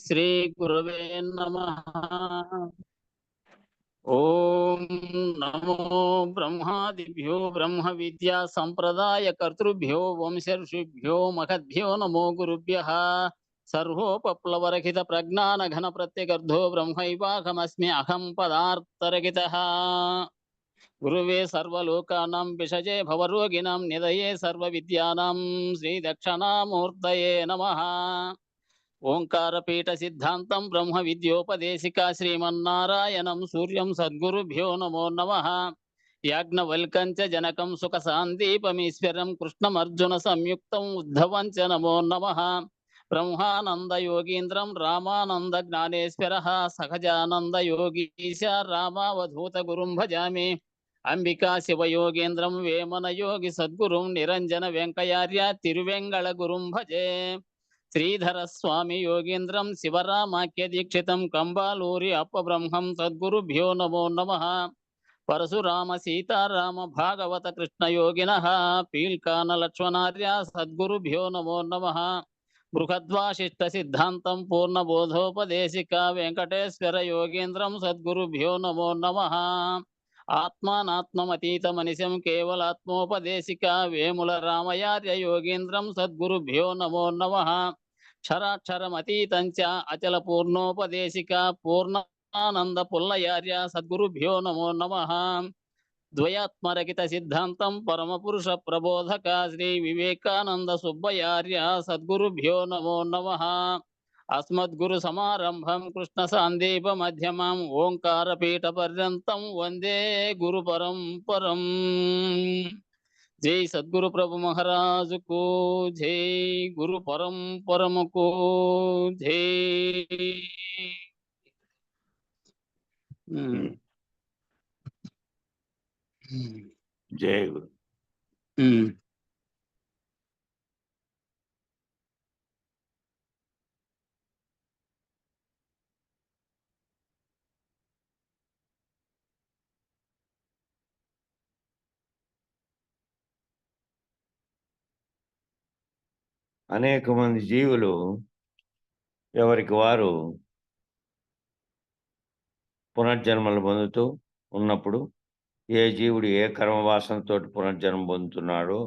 శ్రీ గురవే నమః. ఓం నమో బ్రహ్మాదిభ్యో బ్రహ్మ విద్యా సంప్రదాయ కర్తృభ్యో వంశర్షిభ్యో మహద్భ్యో నమో గురుభ్యః. సర్వోపప్లవరహిత ప్రజ్ఞాన ఘన ప్రత్యగర్ధో బ్రహ్మైవాహమస్మి అహం పదార్థరహితః. గురువే సర్వలోకానాం విషజే భవరోగిణాం నిదయే సర్వ విద్యానాం శ్రీ దక్షిణామూర్తయే నమః. ఓంకారపీఠ సిద్ధాంతం బ్రహ్మ విద్యోపదేశికా శ్రీమన్నారాయణం సూర్యం సద్గురుభ్యో నమో నమః. యాజ్ఞవల్కం చ జనకం సుఖ సాందీపమీశ్వరం కృష్ణమర్జున సంయుక్తం ఉద్ధవం చ నమో నమః. బ్రహ్మానంద యోగీంద్రం రామానంద జ్ఞానేశ్వరః సహజానంద యోగీశ రామావధూత గురుం భజామి. అంబికా శివయోగేంద్రం వేమన యోగి సద్గురుం నిరంజన వెంకయార్య తిరువెంగళ గురుం భజే. శ్రీధర స్వామి యోగీంద్రం శివరామాఖ్య దీక్షితం కంబాలూరి అప్పబ్రహ్మం సద్గురుభ్యో నమో నమః. పరశురామ సీతారామ భాగవత కృష్ణ యోగినః పీల్కాన లక్ష్మణార్య సద్గురుభ్యో నమో నమః. బృహద్వాసిష్ట సిద్ధాంతం పూర్ణబోధోపదేశిక వెంకటేశ్వర యోగేంద్రం సద్గురుభ్యో నమో నమః. ఆత్మానాత్మమతీతమనిశం కేవలాత్మోపదేశిక వేముల రామయార్య యోగేంద్రం సద్గురుభ్యో నమో నమః. క్షరాక్షరమతీతం చ అచల పూర్ణోపదేశిక పూర్ణానంద పుల్లయార్య సద్గురుభ్యో నమో నమః. ద్వయాత్మరహిత సిద్ధాంతం పరమపురుష ప్రబోధక శ్రీ వివేకానంద సుబ్బయార్య సద్గురుభ్యో నమో నమః. అస్మద్గురు సమారంభం కృష్ణ సాందీప మధ్యమం ఓంకారపీఠ పర్యంతం వందే గురు పరంపరం. జై సద్గురు ప్రభు మహారాజుకు జై, గురు పరంపరముకు జై. జై గురు. అనేక మంది జీవులు ఎవరికి వారు పునర్జన్మలు పొందుతూ ఉన్నప్పుడు ఏ జీవుడు ఏ కర్మవాసనతో పునర్జన్మ పొందుతున్నాడో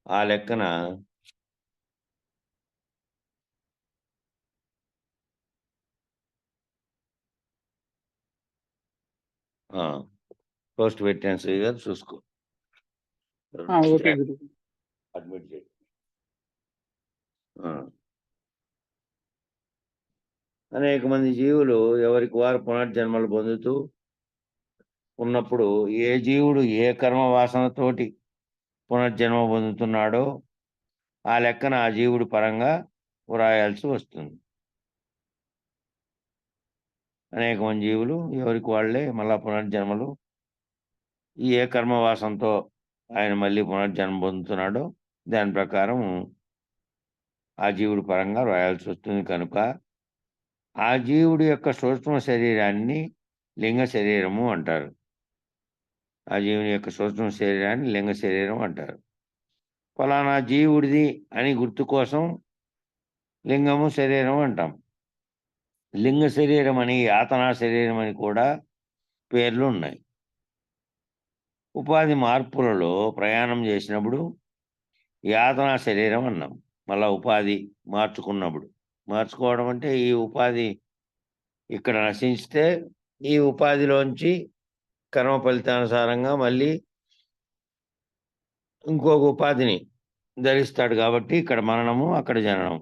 ఆ లెక్కన పోస్ట్ పెట్టాను శ్రీ గారు, చూసుకో. అడ్మిట్ చేయి. అనేక మంది జీవులు ఎవరికి వారు పునర్జన్మలు పొందుతూ ఉన్నప్పుడు ఏ జీవుడు ఏ కర్మ వాసనతోటి పునర్జన్మ పొందుతున్నాడో ఆ లెక్కన ఆ జీవుడి పరంగా వ్రాయాల్సి వస్తుంది. అనేక మంది జీవులు ఎవరికి వాళ్ళే మళ్ళా పునర్జన్మలు ఏ కర్మ వాసనతో ఆయన మళ్ళీ పునర్జన్మ పొందుతున్నాడో దాని ప్రకారం ఆ జీవుడి పరంగా వ్రాయాల్సి వస్తుంది. కనుక ఆ జీవుడి యొక్క సూక్ష్మ శరీరాన్ని లింగ శరీరము అంటారు. ఆ జీవుని యొక్క సూక్ష్మ శరీరాన్ని లింగ శరీరం అంటారు. ఫలానా జీవుడిది అని గుర్తు కోసం లింగము శరీరం అంటాం. లింగ శరీరం అని, యాతనా శరీరం అని కూడా పేర్లు ఉన్నాయి. ఉపాధి మార్పులలో ప్రయాణం చేసినప్పుడు యాతనా శరీరం అన్నాం. మళ్ళా ఉపాధి మార్చుకోవడం అంటే ఈ ఉపాధి ఇక్కడ నశించితే ఈ ఉపాధిలోంచి కర్మ ఫలితానుసారంగా మళ్ళీ ఇంకొక ఉపాధిని ధరిస్తాడు. కాబట్టి ఇక్కడ మరణము, అక్కడ జననం.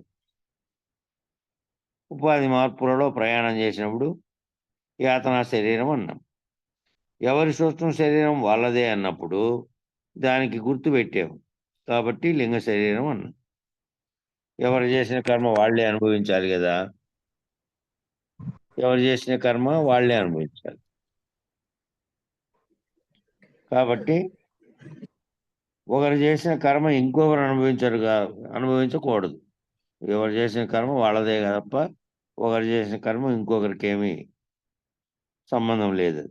ఉపాధి మార్పులలో ప్రయాణం చేసినప్పుడు యాతనా శరీరం అన్నాం. ఎవరి సూక్ష్మ శరీరం వాళ్ళదే అన్నప్పుడు దానికి గుర్తు పెట్టాము కాబట్టి లింగ శరీరం అన్నాం. ఎవరు చేసిన కర్మ వాళ్ళే అనుభవించాలి కదా, ఎవరు చేసిన కర్మ వాళ్ళే అనుభవించాలి. కాబట్టి ఒకరు చేసిన కర్మ ఇంకొకరు అనుభవించకూడదు. ఎవరు చేసిన కర్మ వాళ్ళదే తప్ప ఒకరు చేసిన కర్మ ఇంకొకరికి ఏమీ సంబంధం లేదు.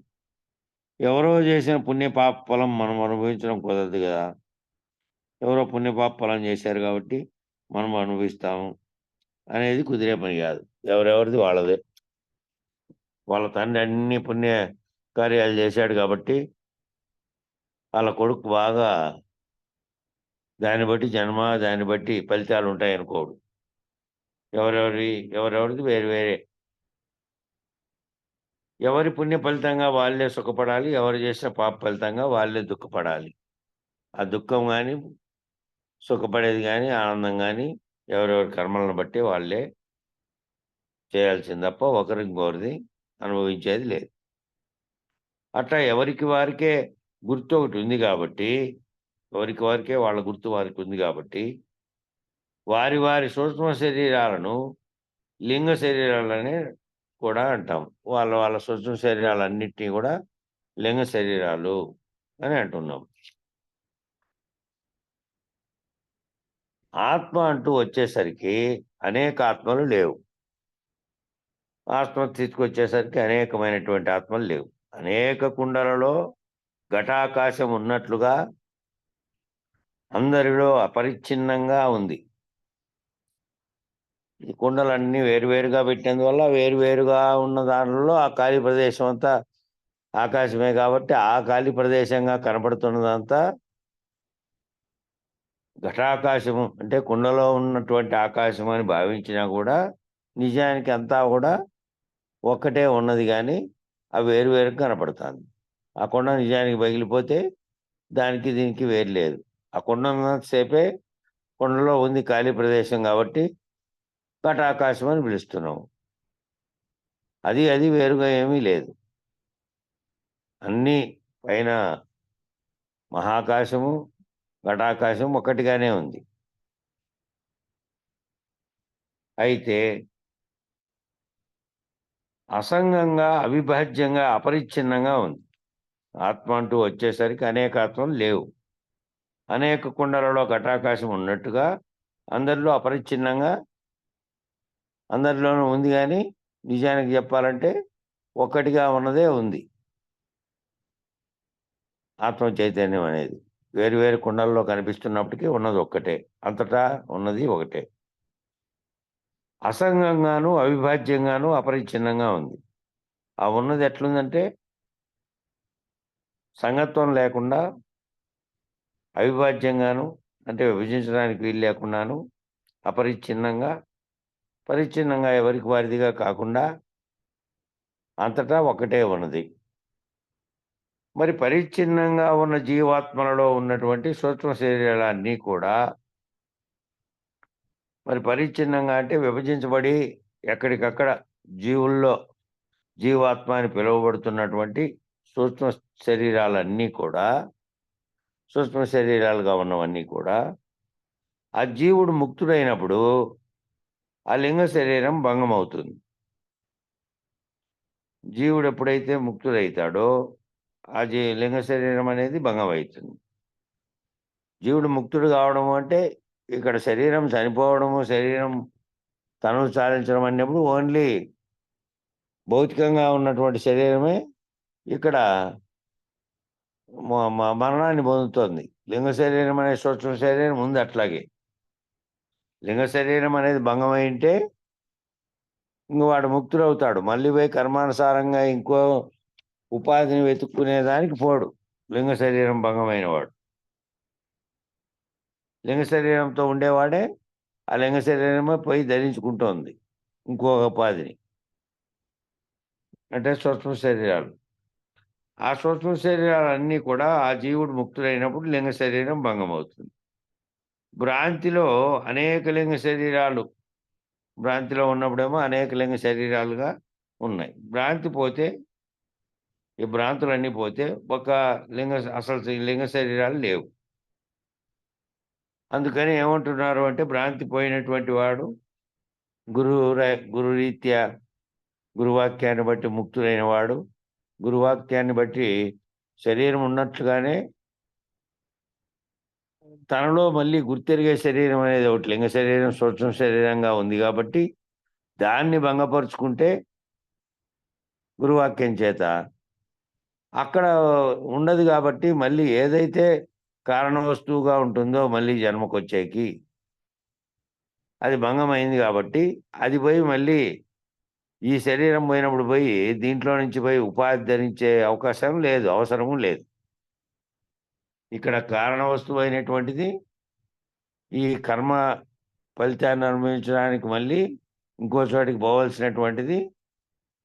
ఎవరో చేసిన పుణ్యపాప ఫలం మనం అనుభవించడం కుదరదు కదా. ఎవరో పుణ్యపాప ఫలం చేశారు కాబట్టి మనం అనుభవిస్తాము. అనేది కుదిరే పని కాదు. ఎవరెవరిది వాళ్ళదే. వాళ్ళ తండ్రి అన్ని పుణ్య కార్యాలు చేశాడు కాబట్టి వాళ్ళ కొడుకు బాగా దాన్ని బట్టి జన్మ, దాన్ని బట్టి ఫలితాలు ఉంటాయనుకోడు. ఎవరెవరిది వేరు వేరే. ఎవరి పుణ్య ఫలితంగా వాళ్ళే సుఖపడాలి. ఎవరు చేసిన పాప ఫలితంగా వాళ్ళే దుఃఖపడాలి. ఆ దుఃఖం గాని, సుఖపడేది గాని, ఆనందం గాని ఎవరెవరి కర్మలను బట్టి వాళ్ళే చేయాల్సింది తప్ప ఒకరు ఇంకొకరిది అనుభవించేది లేదు. అట్లా ఎవరికి వారికే గుర్తు ఒకటి ఉంది కాబట్టి, ఎవరికి వారికే వాళ్ళ గుర్తు వారికి ఉంది కాబట్టి, వారి వారి సూక్ష్మ శరీరాలను లింగ శరీరాలనే కూడా అంటాం. వాళ్ళ వాళ్ళ సూక్ష్మ శరీరాలన్నిటిని కూడా లింగ శరీరాలు అని అంటున్నాం. ఆత్మ అంటూ వచ్చేసరికి అనేక ఆత్మలు లేవు. ఆత్మస్థితికి వచ్చేసరికి అనేకమైనటువంటి ఆత్మలు లేవు. అనేక కుండలలో ఘటాకాశం ఉన్నట్లుగా అందరిలో అపరిచ్ఛిన్నంగా ఉంది. ఈ కుండలన్నీ వేరువేరుగా పెట్టినందువల్ల వేరువేరుగా ఉన్న దానిలో ఆ ఖాళీ ప్రదేశం అంతా ఆకాశమే కాబట్టి ఆ ఖాళీ ప్రదేశంగా కనపడుతున్నదంతా ఘటాకాశము. అంటే కుండలో ఉన్నటువంటి ఆకాశం అని భావించినా కూడా నిజానికి అంతా కూడా ఒక్కటే ఉన్నది గాని అది వేరువేరుగా కనపడుతుంది. ఆ కుండ నిజానికి పగిలిపోతే దానికి దీనికి వేరు లేదు. ఆ కుండ ఉన్నంత సేపే కుండలో ఉంది ఖాళీ ప్రదేశం కాబట్టి ఘటాకాశం అని పిలుస్తున్నాం. అది వేరుగా ఏమీ లేదు. అన్నీ పైన మహాకాశము, ఘటాకాశం ఒక్కటిగానే ఉంది. అయితే అసంగంగా, అవిభాజ్యంగా, అపరిచ్ఛిన్నంగా ఉంది. ఆత్మ అంటూ వచ్చేసరికి అనేక ఆత్మలు లేవు. అనేక కుండలలో ఘటాకాశం ఉన్నట్టుగా అందరిలో అపరిచ్ఛిన్నంగా అందరిలోనూ ఉంది గాని నిజానికి చెప్పాలంటే ఒక్కటిగా ఉన్నదే ఉంది. ఆత్మ చైతన్యం అనేది. వేరు వేరు కుండల్లో కనిపిస్తున్నప్పటికీ ఉన్నది ఒక్కటే. అంతటా ఉన్నది ఒకటే. అసంగంగాను, అవిభాజ్యంగాను, అపరిచ్ఛిన్నంగా ఉంది. ఆ ఉన్నది ఎట్లుందంటే సంగత్వం లేకుండా అవిభాజ్యంగాను, అంటే విభజించడానికి వీలు లేకుండాను, అపరిచ్ఛిన్నంగా, పరిచ్ఛిన్నంగా ఎవరికి వారిదిగా కాకుండా అంతటా ఒకటే ఉన్నది. మరి పరిచ్ఛిన్నంగా ఉన్న జీవాత్మలలో ఉన్నటువంటి సూక్ష్మ శరీరాలన్నీ కూడా మరి పరిచ్ఛిన్నంగా అంటే విభజించబడి ఎక్కడికక్కడ జీవుల్లో జీవాత్మ అని పిలువబడుతున్నటువంటి సూక్ష్మ శరీరాలన్నీ కూడా సూక్ష్మ శరీరాలుగా ఉన్నవన్నీ కూడా ఆ జీవుడు ముక్తుడైనప్పుడు ఆ లింగ శరీరం భంగం అవుతుంది. జీవుడు ఎప్పుడైతే ముక్తుడైతాడో ఆ లింగ శరీరం అనేది భంగం అవుతుంది. జీవుడు ముక్తుడు కావడం అంటే ఇక్కడ శరీరం చనిపోవడము, శరీరం తనువు చాలించడం అన్నప్పుడు ఓన్లీ భౌతికంగా ఉన్నటువంటి శరీరమే ఇక్కడ మరణాన్ని పొందుతోంది. లింగ శరీరం అనే సూక్ష్మ శరీరం ఉంది అట్లాగే. లింగ శరీరం అనేది భంగమై ఉంటే ఇంక వాడు ముక్తుడవుతాడు. మళ్ళీ పోయి కర్మానుసారంగా ఇంకో ఉపాధిని వెతుక్కునేదానికి పోడు లింగ శరీరం భంగమైన వాడు. లింగ శరీరంతో ఉండేవాడే ఆ లింగ శరీరమే పోయి ధరించుకుంటోంది ఇంకొక ఉపాధిని. అంటే సూక్ష్మ శరీరాలు. ఆ సూక్ష్మ శరీరాలన్నీ కూడా ఆ జీవుడు ముక్తుడైనప్పుడు లింగ శరీరం భంగమవుతుంది. భ్రాంతిలో అనేక లింగ శరీరాలు భ్రాంతిలో ఉన్నప్పుడేమో అనేక లింగ శరీరాలుగా ఉన్నాయి. భ్రాంతి పోతే ఈ భ్రాంతులన్నీ పోతే ఒక అసలు లింగ శరీరాలు లేవు. అందుకని ఏమంటున్నారు అంటే భ్రాంతి పోయినటువంటి వాడు గురురీత్యా గురువాక్యాన్ని బట్టి ముక్తుడైన వాడు గురువాక్యాన్ని బట్టి శరీరం ఉన్నట్లుగానే తనలో మళ్ళీ గుర్తెరిగే శరీరం అనేది ఒకటి లింగ శరీరం సూక్ష్మ శరీరంగా ఉంది కాబట్టి దాన్ని భంగపరుచుకుంటే గురువాక్యం చేత అక్కడ ఉండదు కాబట్టి మళ్ళీ ఏదైతే కారణ వస్తువుగా ఉంటుందో మళ్ళీ జన్మకొచ్చేకి అది భంగమైంది కాబట్టి అది పోయి మళ్ళీ ఈ శరీరం పోయినప్పుడు పోయి దీంట్లో నుంచి పోయి ఉపాధి ధరించే అవకాశం లేదు, అవసరము లేదు. ఇక్కడ కారణ వస్తువు అయినటువంటిది ఈ కర్మ ఫలితాన్ని అనుభవించడానికి మళ్ళీ ఇంకో చోటికి పోవలసినటువంటిది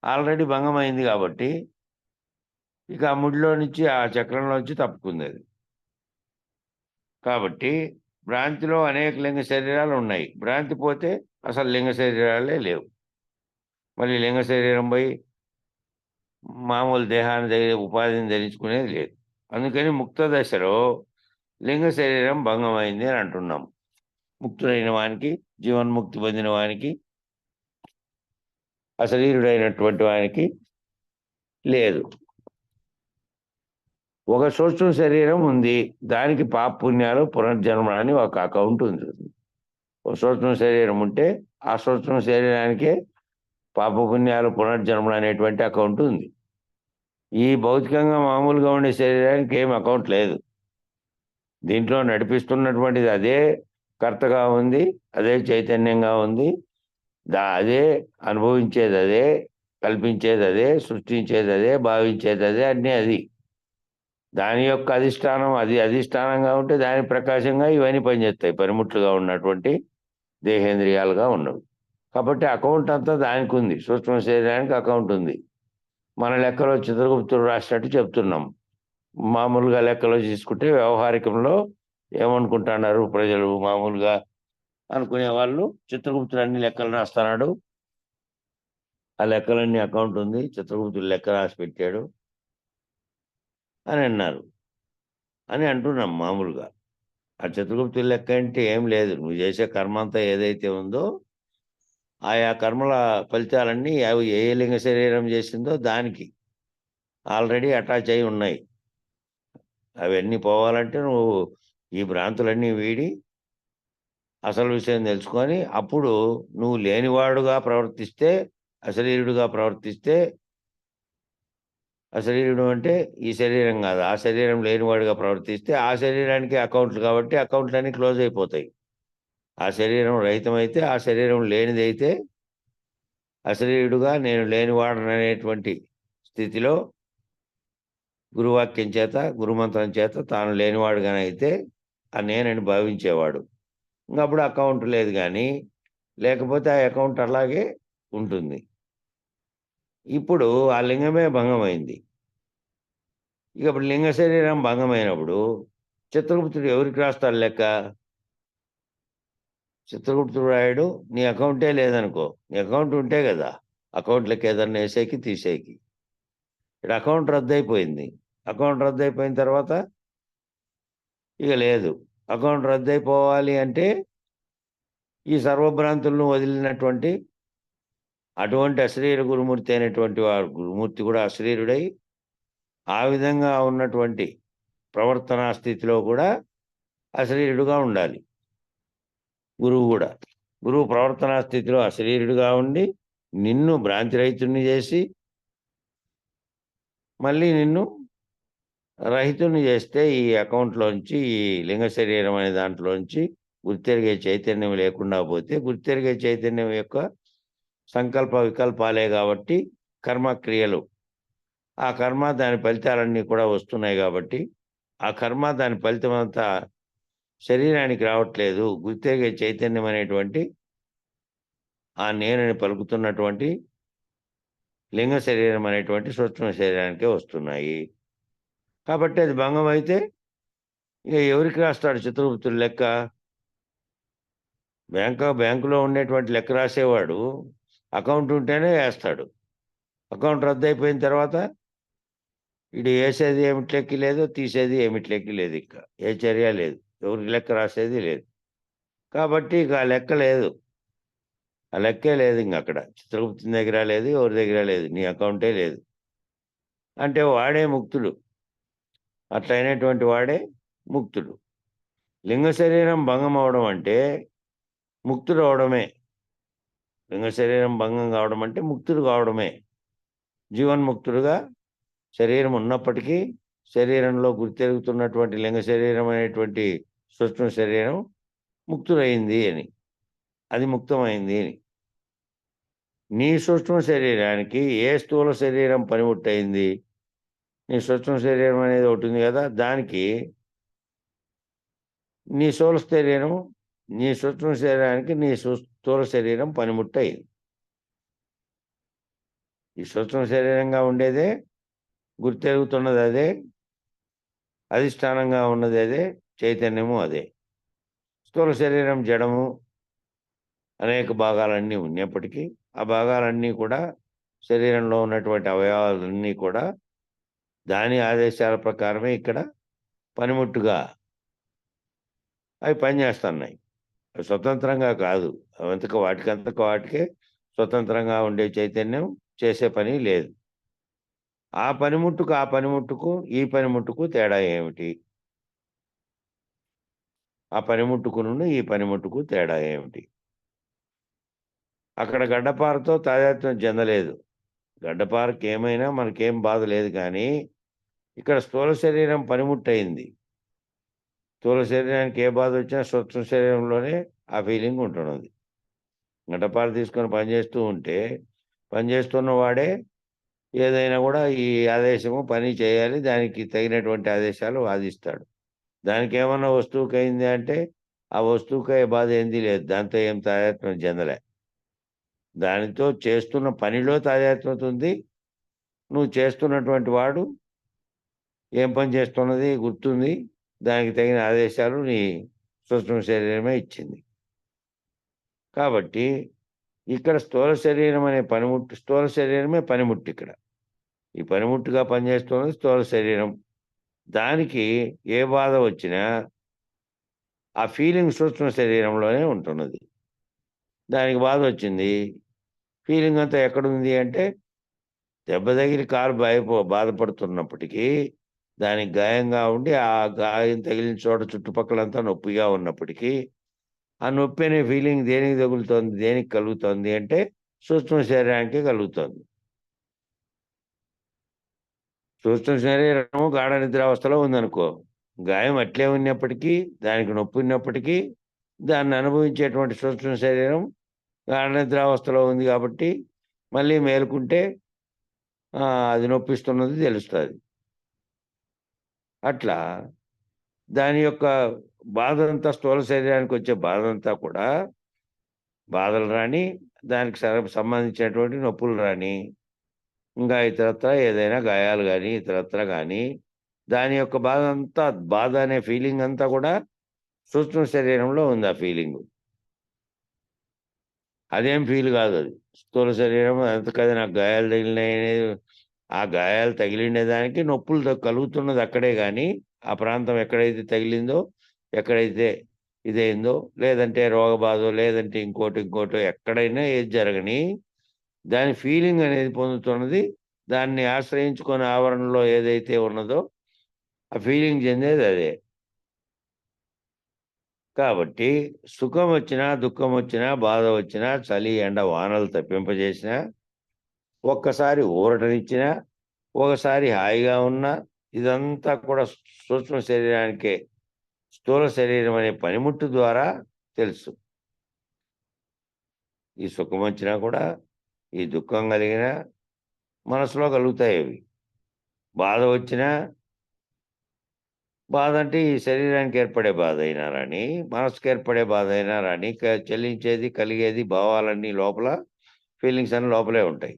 ఆల్రెడీ భంగమైంది కాబట్టి ఇక ఆ ముడిలో నుంచి ఆ చక్రంలోంచి తప్పుకుంది అది. కాబట్టి భ్రాంతిలో అనేక లింగ శరీరాలు ఉన్నాయి. భ్రాంతి పోతే అసలు లింగ శరీరాలే లేవు. మళ్ళీ లింగ శరీరం పోయి మామూలు దేహాన్ని ఉపాధిని ధరించుకునేది లేదు. అందుకని ముక్త దశలో లింగ శరీరం భంగమైంది అని అంటున్నాం. ముక్తుడైన వానికి, జీవన్ముక్తి పొందిన వానికి, అశరీరుడైనటువంటి వానికి లేదు. ఒక సూక్ష్మ శరీరం ఉంది, దానికి పాప పుణ్యాలు పునర్జన్మ అని ఒక అకౌంట్ ఉంది. ఒక సూక్ష్మ శరీరం ఉంటే ఆ సూక్ష్మ శరీరానికే పాప పుణ్యాలు పునర్జన్మ అనేటువంటి అకౌంట్ ఉంది. ఈ భౌతికంగా మామూలుగా ఉండే శరీరానికి ఏం అకౌంట్ లేదు. దీంట్లో నడిపిస్తున్నటువంటిది అదే కర్తగా ఉంది, అదే చైతన్యంగా ఉంది, అదే అనుభవించేది అదే, కల్పించేది అదే, సృష్టించేది అదే, భావించేది అదే, అన్నీ అది. దాని యొక్క అధిష్టానం అది అధిష్టానంగా ఉంటే దాని ప్రకాశంగా ఇవన్నీ పనిచేస్తాయి, పనిముట్లుగా ఉన్నటువంటి దేహేంద్రియాలుగా ఉన్నవి. కాబట్టి అకౌంట్ అంతా దానికి ఉంది, సూక్ష్మ శరీరానికి అకౌంట్ ఉంది. మన లెక్కలో చిత్రగుప్తుడు రాసినట్టు చెప్తున్నాం. మామూలుగా లెక్కలో తీసుకుంటే వ్యవహారికంలో ఏమనుకుంటున్నారు ప్రజలు, మామూలుగా అనుకునే వాళ్ళు చిత్రగుప్తుడు అన్ని లెక్కలు రాస్తున్నాడు, ఆ లెక్కలన్నీ అకౌంట్ ఉంది, చిత్రగుప్తుడు లెక్క రాసి పెట్టాడు అని అన్నారు అని అంటున్నాం. మామూలుగా ఆ చిత్రగుప్తుడి లెక్క అంటే ఏం లేదు. నువ్వు చేసే కర్మ అంతా ఏదైతే ఉందో ఆయా కర్మల ఫలితాలన్నీ అవి ఏ లింగ శరీరం చేసిందో దానికి ఆల్రెడీ అటాచ్ అయి ఉన్నాయి. అవన్నీ పోవాలంటే నువ్వు ఈ భ్రాంతులన్నీ వీడి అసలు విషయం తెలుసుకొని అప్పుడు నువ్వు లేనివాడుగా ప్రవర్తిస్తే, అశరీరుడుగా ప్రవర్తిస్తే, అశరీరుడు అంటే ఈ శరీరం కాదు, ఆ శరీరం లేనివాడుగా ప్రవర్తిస్తే ఆ శరీరానికి అకౌంట్లు కాబట్టి అకౌంట్లన్నీ క్లోజ్ అయిపోతాయి. ఆ శరీరం రహితమైతే, ఆ శరీరం లేనిదైతే అశరీరుడుగా నేను లేనివాడననేటువంటి స్థితిలో గురువాక్యం చేత, గురుమంత్రం చేత తాను లేనివాడుగానైతే ఆ నేనని భావించేవాడు. అప్పుడు అకౌంట్ లేదు, కానీ లేకపోతే ఆ అకౌంట్ అలాగే ఉంటుంది. ఇప్పుడు ఆ లింగమే భంగమైంది. ఇక ఇప్పుడు లింగ శరీరం భంగమైనప్పుడు చిత్రగుప్తుడు ఎవరికి రాస్తాడు లెక్క? చిత్రగుప్తుడు రాయుడు నీ అకౌంటే లేదనుకో, నీ అకౌంట్ ఉంటే కదా అకౌంట్లకి ఏదన్నా వేసేకి తీసేకి. ఇక్కడ అకౌంట్ రద్దు అయిపోయింది. అకౌంట్ రద్దు అయిపోయిన తర్వాత ఇక లేదు. అకౌంట్ రద్దు అయిపోవాలి అంటే ఈ సర్వభ్రాంతులను వదిలినటువంటి అటువంటి అశరీర గురుమూర్తి అయినటువంటి వారు, గురుమూర్తి కూడా అశరీరుడై ఆ విధంగా ఉన్నటువంటి ప్రవర్తనా స్థితిలో కూడా అశరీరుడుగా ఉండాలి. గురువు కూడా గురువు ప్రవర్తనా స్థితిలో అశరీరుడుగా ఉండి నిన్ను భ్రాంతిరహితుణ్ణి చేసి మళ్ళీ నిన్ను రహితుణ్ణి చేస్తే ఈ అకౌంట్లోంచి, ఈ లింగ శరీరం అనే దాంట్లోంచి గుర్తెరిగే చైతన్యం లేకుండా పోతే, గుర్తెరిగే చైతన్యం యొక్క సంకల్ప వికల్పాలే కాబట్టి కర్మక్రియలు, ఆ కర్మ దాని ఫలితాలన్నీ కూడా వస్తున్నాయి కాబట్టి ఆ కర్మ దాని ఫలితం అంతా శరీరానికి రావట్లేదు. గుర్తెరిగే చైతన్యం అనేటువంటి ఆ నేనని పలుకుతున్నటువంటి లింగ శరీరం అనేటువంటి సూక్ష్మ శరీరానికే వస్తున్నాయి. కాబట్టి అది భంగం అయితే ఇక ఎవరికి రాస్తాడు చిత్రగుప్తుడు లెక్క? బ్యాంకులో ఉండేటువంటి లెక్క రాసేవాడు అకౌంట్ ఉంటేనే వేస్తాడు. అకౌంట్ రద్దు అయిపోయిన తర్వాత ఇటు వేసేది ఏమిట్లెక్కి లేదు, తీసేది ఏమిట్లెక్కి లేదు, ఇక ఏ చర్య లేదు, ఎవరికి లెక్క రాసేది లేదు. కాబట్టి ఇక ఆ లెక్క లేదు, ఆ లెక్కే లేదు. ఇంక అక్కడ చిత్రగుప్తుని దగ్గర లేదు, ఎవరి దగ్గర లేదు, నీ అకౌంటే లేదు. అంటే వాడే ముక్తుడు, అట్లయినటువంటి వాడే ముక్తుడు. లింగ శరీరం భంగం అవడం అంటే ముక్తుడు అవడమే. లింగ శరీరం భంగం కావడం అంటే ముక్తుడు కావడమే. జీవన్ముక్తుడుగా శరీరం ఉన్నప్పటికీ శరీరంలో గుర్తెరుగుతున్నటువంటి లింగ శరీరం అనేటువంటి సూక్ష్మ శరీరం ముక్తుడైంది అని. అది ముక్తమైంది అని. నీ సూక్ష్మ శరీరానికి ఏ స్థూల శరీరం పనిముట్టయింది? నీ సూక్ష్మ శరీరం అనేది ఒకటి ఉంది కదా! దానికి నీ నీ సూక్ష్మ శరీరానికి నీ స్థూల శరీరం పనిముట్టయింది. ఈ సూక్ష్మ శరీరంగా ఉండేదే, గుర్తెరుగుతున్నది అదే, అధిష్టానంగా ఉన్నది అదే, చైతన్యము అదే. స్థూల శరీరం జడము, అనేక భాగాలన్నీ ఉన్నప్పటికీ, ఆ భాగాలన్నీ కూడా శరీరంలో ఉన్నటువంటి అవయవాలన్నీ కూడా దాని ఆదేశాల ప్రకారమే ఇక్కడ పనిముట్టుగా అవి పనిచేస్తున్నాయి. అవి స్వతంత్రంగా కాదు. వాటికంతకు వాటికే స్వతంత్రంగా ఉండే చైతన్యం చేసే పని లేదు. ఆ పనిముట్టుకు, ఈ పనిముట్టుకు తేడా ఏమిటి? ఆ పనిముట్టుకు నుండి ఈ పనిముట్టుకు తేడా ఏమిటి? అక్కడ గడ్డపారతో తాదాత్మ్యం చెందలేదు. గడ్డపారకి ఏమైనా మనకేం బాధ లేదు కానీ, ఇక్కడ స్థూల శరీరం పనిముట్టయింది. స్థూల శరీరానికి ఏ బాధ వచ్చినా సూక్ష్మ శరీరంలోనే ఆ ఫీలింగ్ ఉంటున్నది. గడ్డపార తీసుకొని పనిచేస్తున్న వాడే ఏదైనా కూడా ఈ ఆదేశము పని చేయాలి, దానికి తగినటువంటి ఆదేశాలు వాదిస్తాడు. దానికేమన్నా వస్తువుకయింది అంటే, ఆ వస్తువుకయ్యే బాధ ఏంది లేదు. దాంతో ఏం తాదాత్మ్యం చెందలే. దానితో చేస్తున్న పనిలో తాదాత్మ్యత ఉంది. నువ్వు చేస్తున్నటువంటి వాడు ఏం పని చేస్తున్నది గుర్తుంది. దానికి తగిన ఆదేశాలు నీ సూక్ష్మ శరీరమే ఇచ్చింది. కాబట్టి ఇక్కడ స్థూల శరీరమే పనిముట్టిక్కడ. ఈ పనిముట్టుగా పనిచేస్తున్నది స్థూల శరీరం. దానికి ఏ బాధ వచ్చినా ఆ ఫీలింగ్ సూక్ష్మ శరీరంలోనే ఉంటున్నది. దానికి బాధ వచ్చింది. ఫీలింగ్ అంతా ఎక్కడుంది అంటే, దెబ్బ తగిలి కాలు బాధపడుతున్నప్పటికీ, దానికి గాయంగా ఉండి, ఆ గాయం తగిలిన చోట చుట్టుపక్కలంతా నొప్పిగా ఉన్నప్పటికీ, ఆ నొప్పి అనే ఫీలింగ్ దేనికి తగులుతోంది? దేనికి కలుగుతోంది అంటే, సూక్ష్మ శరీరానికే కలుగుతోంది. సూక్ష్మ శరీరము గాఢ నిద్రావస్థలో ఉందనుకో, గాయం అట్లే ఉన్నప్పటికీ, దానికి నొప్పి ఉన్నప్పటికీ, దాన్ని అనుభవించేటువంటి సూక్ష్మ శరీరం గాఢ నిద్రావస్థలో ఉంది కాబట్టి, మళ్ళీ మేలుకుంటే అది నొప్పిస్తున్నది తెలుస్తది. అట్లా దాని యొక్క బాధంతా స్థూల శరీరానికొచ్చే బాధంతా కూడా బాధలు రాని, దానికి సంబంధించినటువంటి నొప్పులు రాని, ఇంకా ఇతరత్రా ఏదైనా గాయాలు గాని, ఇతరత్రా గాని, దాని యొక్క బాధ అనే ఫీలింగ్ అంతా కూడా సూక్ష్మ శరీరంలో ఉంది ఆ ఫీలింగు. అదేం ఫీల్ కాదది. స్థూల శరీరం అంతకది నాకు గాయాలు తగిలినాయనేది, ఆ గాయాలు తగిలిండే దానికి నొప్పులు కలుగుతున్నది అక్కడే గానీ, ఆ ప్రాంతం ఎక్కడైతే తగిలిందో, ఎక్కడైతే ఇదయిందో, లేదంటే రోగబాధో, లేదంటే ఇంకోటో ఎక్కడైనా ఏది జరగని, దాని ఫీలింగ్ అనేది పొందుతున్నది, దాన్ని ఆశ్రయించుకునే ఆవరణలో ఏదైతే ఉన్నదో, ఆ ఫీలింగ్ చెందేది అదే. కాబట్టి సుఖం వచ్చినా, దుఃఖం వచ్చినా, బాధ వచ్చినా, చలి, ఎండ, వానలు తప్పింపజేసినా, ఒక్కసారి ఊరటనిచ్చినా, ఒకసారి హాయిగా ఉన్నా, ఇదంతా కూడా సూక్ష్మ శరీరానికే, స్థూల శరీరం అనే పనిముట్టు ద్వారా తెలుసు. ఈ సుఖం వచ్చినా కూడా, ఈ దుఃఖం కలిగినా మనసులో కలుగుతాయి అవి. బాధ వచ్చినా, బాధ అంటే ఈ శరీరానికి ఏర్పడే బాధ అయినా రాని, మనసుకు ఏర్పడే బాధ అయినా రాని, చెల్లించేది, కలిగేది భావాలన్నీ లోపల, ఫీలింగ్స్ అన్నీ లోపలే ఉంటాయి.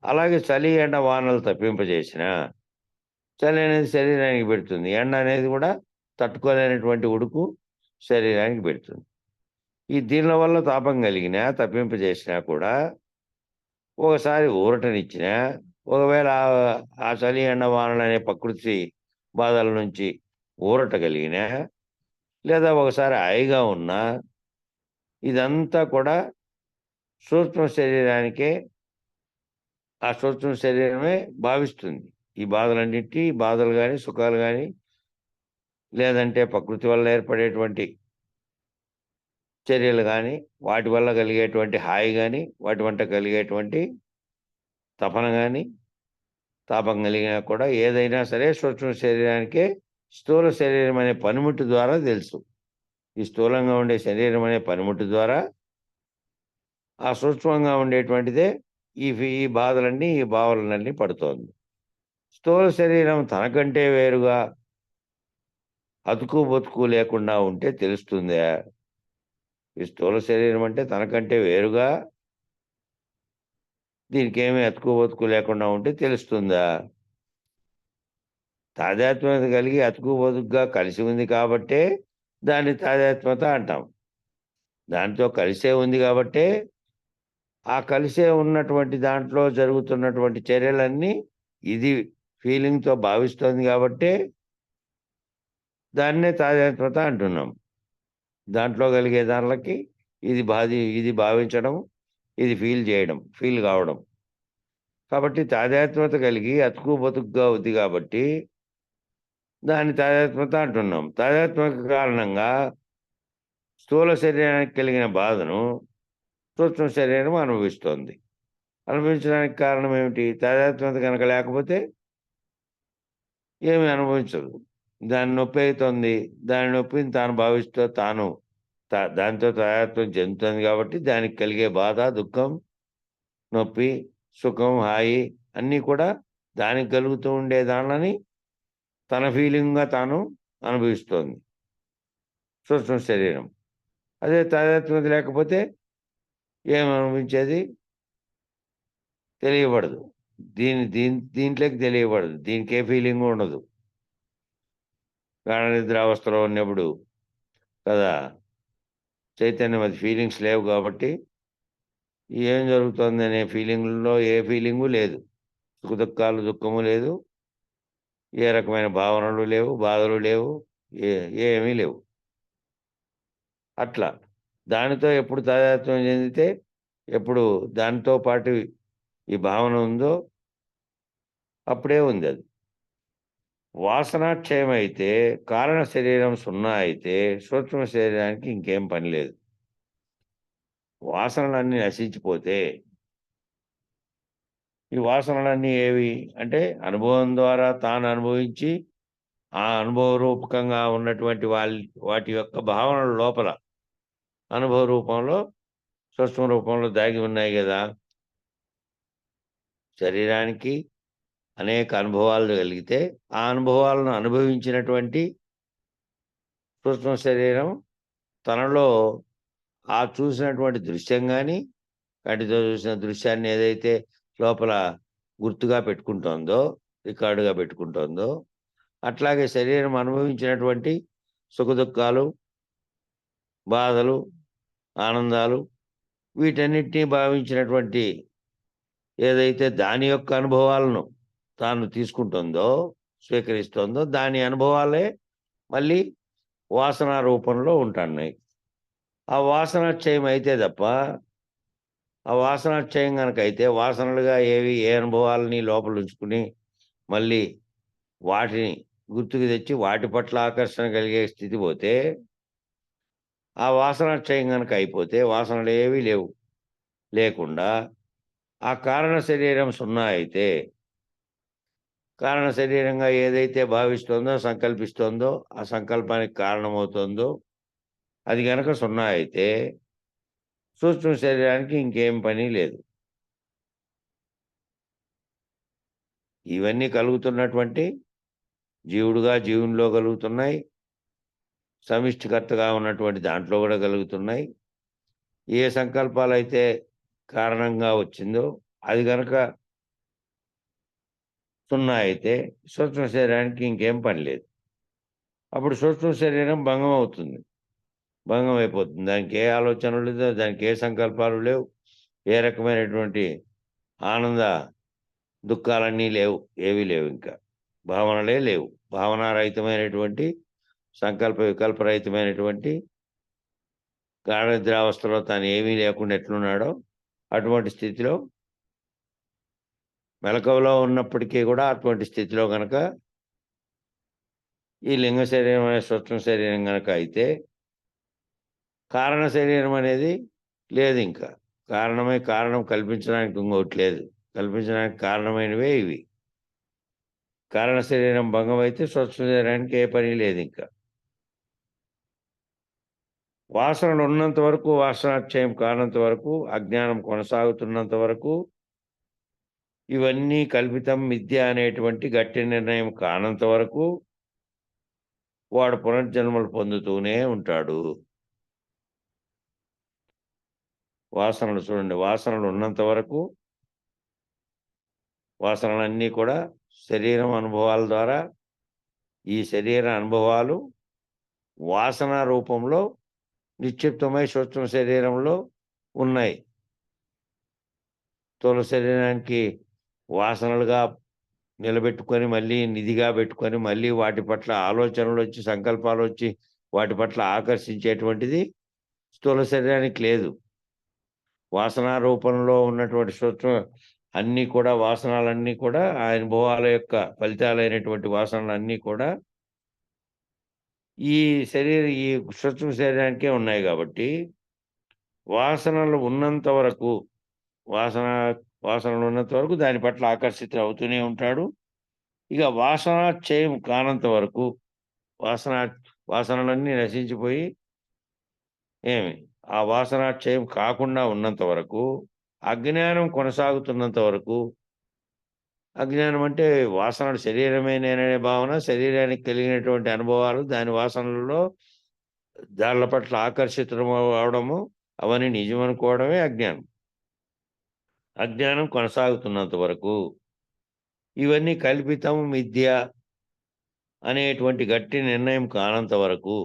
అలాగే చలి, ఎండ, వానలు తప్పింపజేసినా, చలి అనేది శరీరానికి పెడుతుంది. ఎండ అనేది కూడా తట్టుకోలేనటువంటి ఉడుకు శరీరానికి పెడుతుంది. దీనిల వల్ల తాపం కలిగినా, తప్పింపజేసినా కూడా, ఒకసారి ఊరటనిచ్చినా, ఒకవేళ ఆ చలి, ఎండ, వానలనే ప్రకృతి బాధల నుంచి ఊరట కలిగినా, లేదా ఒకసారి హాయిగా ఉన్నా, ఇదంతా కూడా సూక్ష్మ శరీరానికే, ఆ సూక్ష్మ శరీరమే భావిస్తుంది. ఈ బాధలు గాని, సుఖాలు గాని, లేదంటే ప్రకృతి వల్ల ఏర్పడేటువంటి చర్యలు గాని, వాటి వల్ల కలిగేటువంటి హాయి గాని, వాటి వంట కలిగేటువంటి తపన గాని, తాపం కలిగినా కూడా ఏదైనా సరే సూక్ష్మ శరీరానికే స్థూల శరీరం అనే పనిముట్టు ద్వారా తెలుసు. ఈ స్థూలంగా ఉండే శరీరం అనే పనిముట్టు ద్వారా ఆ సూక్ష్మంగా ఉండేటువంటిదే ఈ బాధలన్నీ, ఈ భావనలన్నీ పడుతోంది. స్థూల శరీరం తనకంటే వేరుగా అతుకు బతుకు లేకుండా ఉంటే తెలుస్తుందా? ఈ స్థూల శరీరం అంటే తనకంటే వేరుగా దీనికేమీ అతుకు బతుకు లేకుండా ఉంటే తెలుస్తుందా? తాదాత్మ్యత కలిగి అతుకు బతుకుగా కలిసి ఉంది కాబట్టే దాన్ని తాదాత్మ్యత అంటాం. దానితో కలిసే ఉంది కాబట్టే, ఆ కలిసే ఉన్నటువంటి దాంట్లో జరుగుతున్నటువంటి చర్యలన్నీ ఇది ఫీలింగ్‌తో భావిస్తోంది కాబట్టే దాన్నే తాదాత్మ్యత అంటున్నాం. దాంట్లో కలిగే దాన్లకి ఇది భావించడం, ఇది ఫీల్ కావడం. కాబట్టి తాదాత్మ్యత కలిగి అతుకు బతుకుగా ఉంది కాబట్టి దాన్ని తాదాత్మ్యత అంటున్నాం. తాదాత్మ్యత కారణంగా స్థూల శరీరానికి కలిగిన బాధను సూక్ష్మ శరీరం అనుభవిస్తోంది. అనుభవించడానికి కారణం ఏమిటి? తాదాత్మ్యత గనక లేకపోతే ఏమి అనుభవించదు. దాని నొప్పైతోంది. దాని నొప్పిని తాను భావిస్తూ తాను దానితో తాదాత్మ్యం చెందుతుంది కాబట్టి దానికి కలిగే బాధ, దుఃఖం, నొప్పి, సుఖం, హాయి అన్నీ కూడా దానికి కలుగుతూ ఉండే దాన్లని తన ఫీలింగ్‌గా తాను అనుభవిస్తోంది సూక్ష్మ శరీరం. అదే తాదాత్మ్యత లేకపోతే ఏమి అనుభవించేది? తెలియబడదు. దీంట్లోకి తెలియబడదు. దీనికే ఫీలింగు ఉండదు. గాఢ నిద్రావస్థలో ఉన్నప్పుడు కదా! చైతన్యం అది ఫీలింగ్స్ లేవు కాబట్టి ఏం జరుగుతోందనే ఫీలింగ్‌లో ఏ ఫీలింగు లేదు. సుఖదుఖాలు దుఃఖము లేదు. ఏ రకమైన భావనలు లేవు, బాధలు లేవు. ఏ ఏమీ లేవు. అట్లా. దానితో ఎప్పుడు తాదాత్మ్యం చెందితే, ఎప్పుడు దానితో పాటు ఈ భావన ఉందో అప్పుడే ఉందది. వాసనాక్షయమైతే, కారణ శరీరం సున్నా అయితే, సూక్ష్మ శరీరానికి ఇంకేం పని లేదు. వాసనలన్నీ నశించిపోతే, ఈ వాసనలన్నీ ఏవి? అంటే అనుభవం ద్వారా తాను అనుభవించి, ఆ అనుభవ రూపకంగా ఉన్నటువంటి వాటి యొక్క భావనల లోపల అనుభవ రూపంలో, సూక్ష్మ రూపంలో దాగి ఉన్నాయి గదా! శరీరానికి అనేక అనుభవాలు కలిగితే, ఆ అనుభవాలను అనుభవించినటువంటి సూక్ష్మ శరీరం తనలో ఆ చూసినటువంటి దృశ్యం గాని, కంటితో చూసిన దృశ్యాన్ని ఏదైతే లోపల గుర్తుగా పెట్టుకుంటోందో, రికార్డుగా పెట్టుకుంటోందో, అట్లాగే శరీరం అనుభవించినటువంటి సుఖదుఖాలు, బాధలు, ఆనందాలు వీటన్నిటిని భావించినటువంటి ఏదైతే దాని యొక్క అనుభవాలను తాను తీసుకుంటుందో, స్వీకరిస్తోందో, దాని అనుభవాలే మళ్ళీ వాసన రూపంలో ఉంటున్నాయి. ఆ వాసనాక్షయం అయితే తప్ప, ఆ వాసనాక్షయం గనకైతే వాసనలుగా ఏ అనుభవాలని లోపలుంచుకుని, మళ్ళీ వాటిని గుర్తుకు తెచ్చి వాటి పట్ల ఆకర్షణ కలిగే స్థితి పోతే, ఆ వాసనాక్షయం గనక అయిపోతే వాసనలేవీ లేవు. లేకుండా ఆ కారణ శరీరం సున్నా అయితే, కారణ శరీరంగా ఏదైతే భావిస్తోందో, సంకల్పిస్తోందో, ఆ సంకల్పానికి కారణమవుతోందో, అది గనక సున్నా అయితే, సూక్ష్మ శరీరానికి ఇంకేం పని లేదు. ఇవన్నీ కలుగుతున్నటువంటి జీవునిలో కలుగుతున్నాయి. సమిష్టికర్తగా ఉన్నటువంటి దాంట్లో గూడా కలుగుతున్నాయి. ఏ సంకల్పాలైతే కారణంగా వచ్చిందో, అది గనక సున్నా అయితే, సూక్ష్మ శరీరానికి ఇంకేం పని లేదు. అప్పుడు సూక్ష్మ శరీరం భంగం అవుతుంది. భంగం అయిపోతుంది. దానికి ఏ ఆలోచనలు లేదు. దానికి ఏ సంకల్పాలు లేవు. ఏ రకమైనటువంటి ఆనంద దుఃఖాలన్నీ లేవు. ఏవీ లేవింక. భావనలే లేవు. భావనారహితమైనటువంటి, సంకల్ప వికల్పరహితమైనటువంటి గాఢ నిద్రావస్థలో తాను ఏమీ లేకుండా ఎట్లున్నాడో, అటువంటి స్థితిలో మెలకువలో ఉన్నప్పటికీ గూడా అటువంటి స్థితిలో గనక ఈ లింగ శరీరం అనే సూక్ష్మ శరీరం గనక అయితే, కారణ శరీరం అనేది లేదింక. కారణం కల్పించడానికి ఇంకోటి లేదు. కల్పించడానికి కారణమైనవే ఇవి. కారణ శరీరం భంగమైతే సూక్ష్మ శరీరానికి ఏ పని లేదింక. వాసనలు ఉన్నంత వరకు, వాసనాక్షయం కానంత వరకు, అజ్ఞానం కొనసాగుతున్నంత వరకు, ఇవన్నీ కల్పితం, మిథ్య అనేటువంటి గట్టి నిర్ణయం కానంత వరకు వాడు పునర్జన్మలు పొందుతూనే ఉంటాడు. వాసనలు చూడండి, వాసనలు ఉన్నంత వరకు, వాసనలన్నీ కూడా శరీరం అనుభవాల ద్వారా, ఈ శరీర అనుభవాలు వాసన రూపంలో నిక్షిప్తమై సూక్ష్మ శరీరంలో ఉన్నాయి. స్థూల శరీరానికి వాసనలుగా నిలబెట్టుకొని, మళ్ళీ నిధిగా పెట్టుకొని, మళ్ళీ వాటి పట్ల ఆలోచనలొచ్చి, సంకల్పాలొచ్చి, వాటి పట్ల ఆకర్షించేటువంటిది స్థూల శరీరానికి లేదు. వాసనా రూపంలో ఉన్నటువంటి సూక్ష్మ అన్నీ కూడా, వాసనలన్నీ కూడా ఆ అనుభవాల యొక్క ఫలితాలైనటువంటి వాసనలన్నీ కూడా ఈ ఈ సూక్ష్మ శరీరానికే ఉన్నాయి గాబట్టి, వాసనలు ఉన్నంత వరకు, వాసన వాసనలు ఉన్నంత వరకు దాని పట్ల ఆకర్షితుడు అవుతూనే ఉంటాడు. ఇక వాసనాక్షయం కానంత వరకు, వాసన వాసనలన్నీ నశించిపోయి ఏమి ఆ వాసనాక్షయం కాకుండా ఉన్నంత వరకు, అజ్ఞానం కొనసాగుతున్నంత వరకు, అజ్ఞానం అంటే వాసనలు శరీరమే నేననే భావన, శరీరానికి కలిగినటువంటి అనుభవాలు, దాని వాసనలలో దానిల పట్ల ఆకర్షితులం అవడము, అవన్నీ నిజమనుకోవడమే అజ్ఞానం. అజ్ఞానం కొనసాగుతున్నంత వరకు, ఇవన్నీ కల్పితం, మిథ్య అనేటువంటి గట్టి నిర్ణయం కానంత వరకు,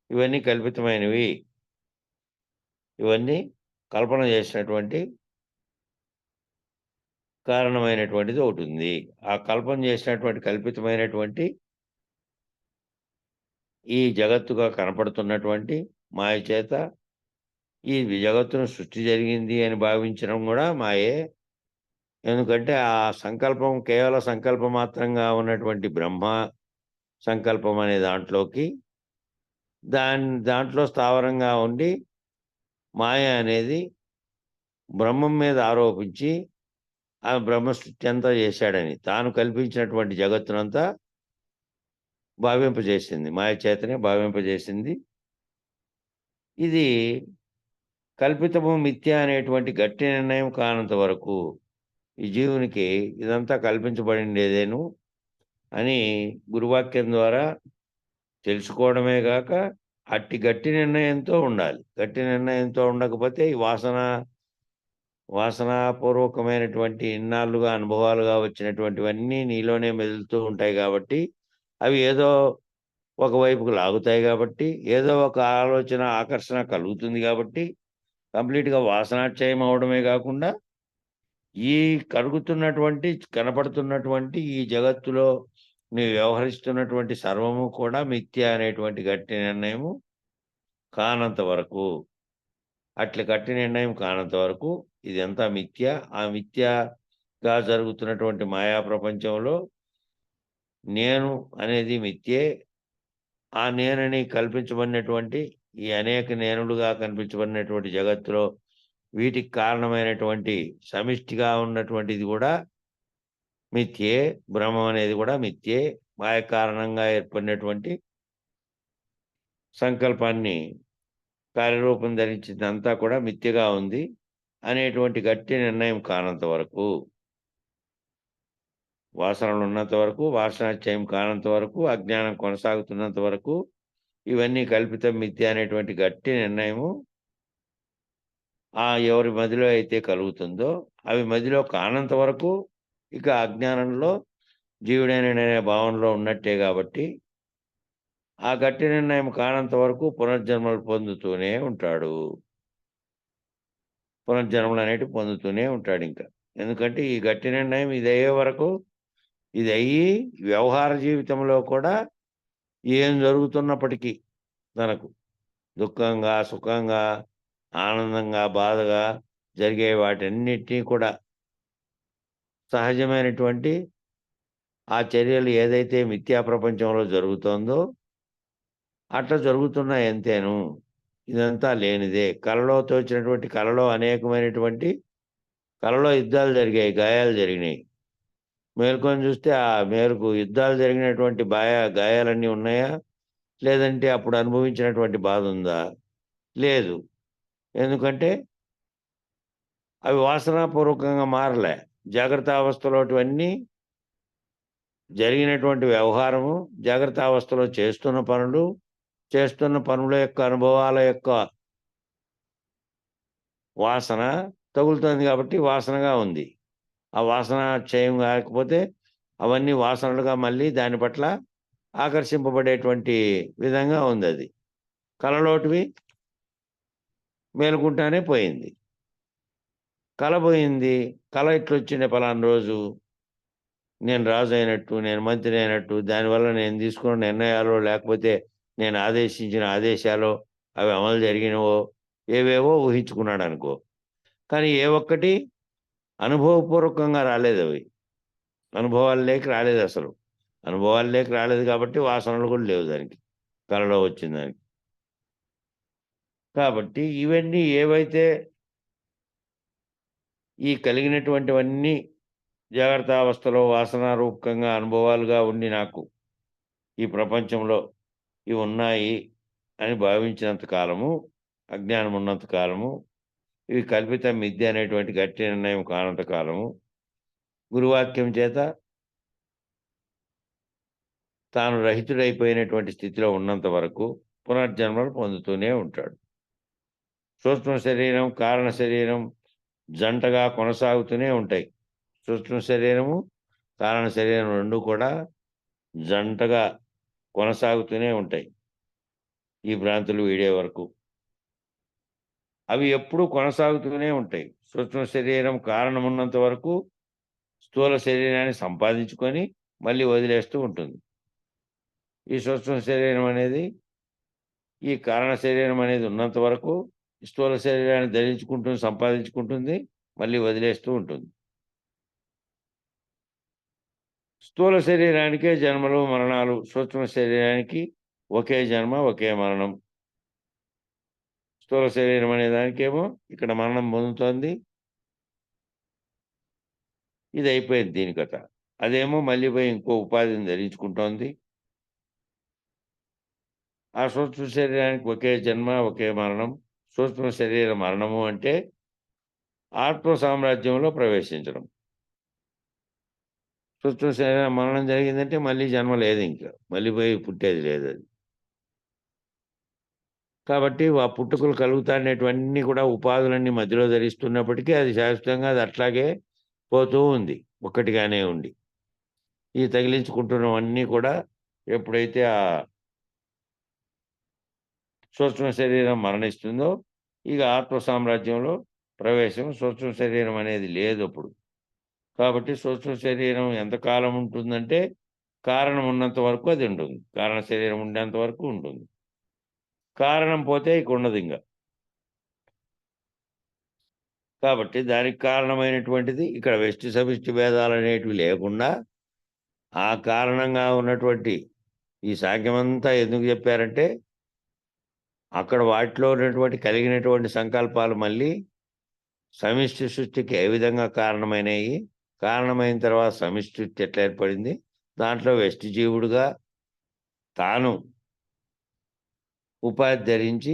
ఇవన్నీ కల్పితమైనవి, ఇవన్నీ కల్పన చేసినటువంటి కారణమైనటువంటిది ఒకటుంది. ఆ కల్పన చేసినటువంటి కల్పితమైనటువంటి ఈ జగత్తుగా కనపడుతున్నటువంటి మాయ చేత ఈ జగత్తును సృష్టి జరిగింది అని భావించడం కూడా మాయే. ఎందుకంటే ఆ సంకల్పం కేవల సంకల్ప మాత్రంగా ఉన్నటువంటి బ్రహ్మ సంకల్పం అనే దాంట్లోకి దాంట్లో స్థావరంగా ఉండి మాయ అనేది బ్రహ్మం మీద ఆరోపించి ఆ బ్రహ్మ సృష్టి అంతా చేశాడని, తాను కల్పించినటువంటి జగత్తునంతా భావింపజేసింది. మాయ చేతనే భావింపజేసింది. ఇది కల్పితము, మిథ్య అనేటువంటి గట్టి నిర్ణయం కానంత వరకు ఈ జీవునికి ఇదంతా కల్పించబడిండేదేను అని గురువాక్యం ద్వారా తెలుసుకోవడమే గాక, అట్టి గట్టి నిర్ణయంతో ఉండాలి. గట్టి నిర్ణయంతో ఉండకపోతే ఈ వాసనాపూర్వకమైనటువంటి ఇన్నాళ్లుగా అనుభవాలుగా వచ్చినటువంటివన్నీ నీలోనే మెదులుతూ ఉంటాయి గాబట్టి, అవి ఏదో ఒకవైపుకు లాగుతాయి గాబట్టి, ఏదో ఒక ఆలోచన, ఆకర్షణ కలుగుతుంది గాబట్టి, కంప్లీట్‌గా వాసనాక్షయం అవ్వడమే గాకుండా, ఈ కలుగుతున్నటువంటి, కనపడుతున్నటువంటి ఈ జగత్తులో నీవు వ్యవహరిస్తున్నటువంటి సర్వము కూడా మిథ్య అనేటువంటి గట్టి నిర్ణయము కానంత వరకు, అట్ల గట్టి నిర్ణయం కానంత వరకు ఇదంతా మిథ్య. ఆ మిథ్యగా జరుగుతున్నటువంటి మాయా ప్రపంచంలో నేను అనేది మిథ్యే. ఆ నేనని కల్పించబడినటువంటి ఈ అనేక నేనులుగా కనిపించబడినటువంటి జగత్తులో వీటికి కారణమైనటువంటి సమిష్టిగా ఉన్నటువంటిది కూడా మిథ్యే. బ్రహ్మం అనేది కూడా మిథ్యే. మాయ కారణంగా ఏర్పడినటువంటి సంకల్పాన్ని కార్యరూపం ధరించిందంతా కూడా మిథ్యగా ఉంది అనేటువంటి గట్టి నిర్ణయం కానంత వరకు, వాసనలు ఉన్నంత వరకు, వాసనాక్షయం కానంత వరకు, అజ్ఞానం కొనసాగుతున్నంత వరకు, ఇవన్నీ కల్పితం, మిథ్య అనేటువంటి గట్టి నిర్ణయము ఎవరి మదిలో అయితే కలుగుతుందో, అవి మదిలో కానంత వరకు ఇక అజ్ఞానంలో జీవుడైన నేననే భావనలో ఉన్నట్టే గాబట్టి, ఆ గట్టి నిర్ణయం కానంత వరకు పునర్జన్మలు పొందుతూనే ఉంటాడు. పునర్జన్మలనేటివి పొందుతూనే ఉంటాడింక. ఎందుకంటే ఈ గట్టి నిర్ణయం ఇదయ్యే వరకు, ఇదయ్యి వ్యవహార జీవితంలో కూడా ఏం జరుగుతున్నప్పటికీ తనకు దుఃఖంగా, సుఖంగా, ఆనందంగా, బాధగా జరిగే వాటన్నిటిని కూడా సహజమైనటువంటి ఆ చర్యలు ఏదైతే మిథ్యా ప్రపంచంలో జరుగుతోందో అట్లా జరుగుతున్నాయి అంతేను. ఇదంతా లేనిదే. కలలో తోచినటువంటి కలలో అనేకమైనటువంటి కలలో యుద్ధాలు జరిగాయి, గాయాలు జరిగినాయి. మేల్కొని చూస్తే ఆ మేలుకు యుద్ధాలు జరిగినటువంటి గాయాలన్నీ ఉన్నాయా? లేదంటే అప్పుడు అనుభవించినటువంటి బాధ ఉందా? లేదు. ఎందుకంటే అవి వాసనాపూర్వకంగా మారలే. జాగ్రత్తావస్థలోటివన్నీ జరిగినటువంటి వ్యవహారము, జాగ్రత్తావస్థలో చేస్తున్న పనుల యొక్క అనుభవాల యొక్క వాసన తగులుతుంది కాబట్టి వాసనగా ఉంది. ఆ వాసన క్షయం కాకపోతే అవన్నీ వాసనలుగా మళ్ళీ దాని పట్ల ఆకర్షింపబడేటువంటి విధంగా ఉందది. కలలోటివి మేలుకుంటానే పోయింది. కల పోయింది. కల ఇట్లొచ్చింది పలానా రోజు. నేను రాజయినట్టు, నేను మంత్రి అయినట్టు, దానివల్ల నేను తీసుకున్న నిర్ణయాలో, లేకపోతే నేను ఆదేశించిన ఆదేశాలో అవి అమలు జరిగినవో, ఏవేవో ఊహించుకున్నాడనుకో. కానీ ఏ ఒక్కటి అనుభవపూర్వకంగా రాలేదవి. అనుభవాల్లోకి రాలేదసలు. అనుభవాల్లోకి రాలేదు కాబట్టి వాసనలు కూడా లేవు దానికి. కలలో వచ్చిన దానికి. కాబట్టి ఇవన్నీ ఏవైతే ఈ కలిగినటువంటివన్నీ జాగ్రత్తావస్థలో వాసనారూపకంగా అనుభవాలుగా ఉండి నాకు ఈ ప్రపంచంలో ఇవున్నాయి అని భావించినంత కాలము, అజ్ఞానం ఉన్నంత కాలము, ఇవి కల్పిత మిథ్య అనేటువంటి గట్టి నిర్ణయం కానంత కాలము, గురువాక్యం చేత తాను రహితుడైపోయినటువంటి స్థితిలో ఉన్నంత వరకు పునర్జన్మలు పొందుతూనే ఉంటాడు. సూక్ష్మ శరీరం, కారణ శరీరం జంటగా కొనసాగుతూనే ఉంటాయి. సూక్ష్మ శరీరము, కారణ శరీరం 2 కూడా జంటగా కొనసాగుతూనే ఉంటాయి. ఈ భ్రాంతులు వీడే వరకు. అవి ఎప్పుడూ కొనసాగుతూనే ఉంటాయి. సూక్ష్మ శరీరం కారణం ఉన్నంత వరకు స్థూల శరీరాన్ని సంపాదించుకొని మళ్ళీ వదిలేస్తూ ఉంటుంది. ఈ సూక్ష్మ శరీరం అనేది, ఈ కారణ శరీరం అనేది ఉన్నంత వరకు స్థూల శరీరాన్ని ధరించుకుంటుంది, సంపాదించుకుంటుంది, మళ్ళీ వదిలేస్తూ ఉంటుంది. స్థూల శరీరానికే జన్మలు, మరణాలు. సూక్ష్మ శరీరానికి ఒకే జన్మ, ఒకే మరణం. స్థూల శరీరం అనే దానికేమో ఇక్కడ మరణం పొందుతోంది. ఇది అయిపోయింది దీని కథ. అదేమో మళ్ళీ పోయి ఇంకో ఉపాధిని ధరించుకుంటోంది. ఆ సూక్ష్మ శరీరానికి ఒకే జన్మ, ఒకే మరణం. సూక్ష్మ శరీర మరణము అంటే ఆత్మ సామ్రాజ్యంలో ప్రవేశించడం. సూక్ష్మ శరీర మరణం జరిగిందంటే మళ్ళీ జన్మ లేదు ఇంకా. మళ్ళీ పోయి పుట్టేది లేదది. కాబట్టి ఆ పుట్టుకలు కలుగుతానేటివన్నీ కూడా ఉపాధులన్నీ మధ్యలో ధరిస్తున్నప్పటికీ అది శాశ్వతంగా అది అట్లాగే పోతూ ఉంది. ఒక్కటిగానే ఉండి. ఈ తగిలించుకుంటున్నవన్నీ కూడా ఎప్పుడైతే ఆ సూక్ష్మ శరీరం మరణిస్తుందో, ఇక ఆత్మ సామ్రాజ్యంలో ప్రవేశం. సూక్ష్మ శరీరం అనేది లేదప్పుడు. కాబట్టి సూక్ష్మ శరీరం ఎంతకాలం ఉంటుందంటే, కారణం ఉన్నంత వరకు అది ఉంటుంది. కారణ శరీరం ఉండేంత వరకు ఉంటుంది. కారణం పోతే ఇక ఉండదింక. కాబట్టి దానికి కారణమైనటువంటిది ఇక్కడ వ్యష్టి సమిష్టి భేదాలనేటివి లేకుండా, ఆ కారణంగా ఉన్నటువంటి ఈ సాంఖ్యమంతా ఎందుకు చెప్పారంటే, అక్కడ వాటిలో ఉన్నటువంటి కలిగినటువంటి సంకల్పాలు మళ్ళీ సమిష్టి సృష్టికి ఏ విధంగా కారణమైనయి, కారణమైన తర్వాత సమిష్టి సృష్టి ఎట్లా ఏర్పడింది, దాంట్లో వ్యష్టి జీవుడుగా తాను ఉపాధి ధరించి,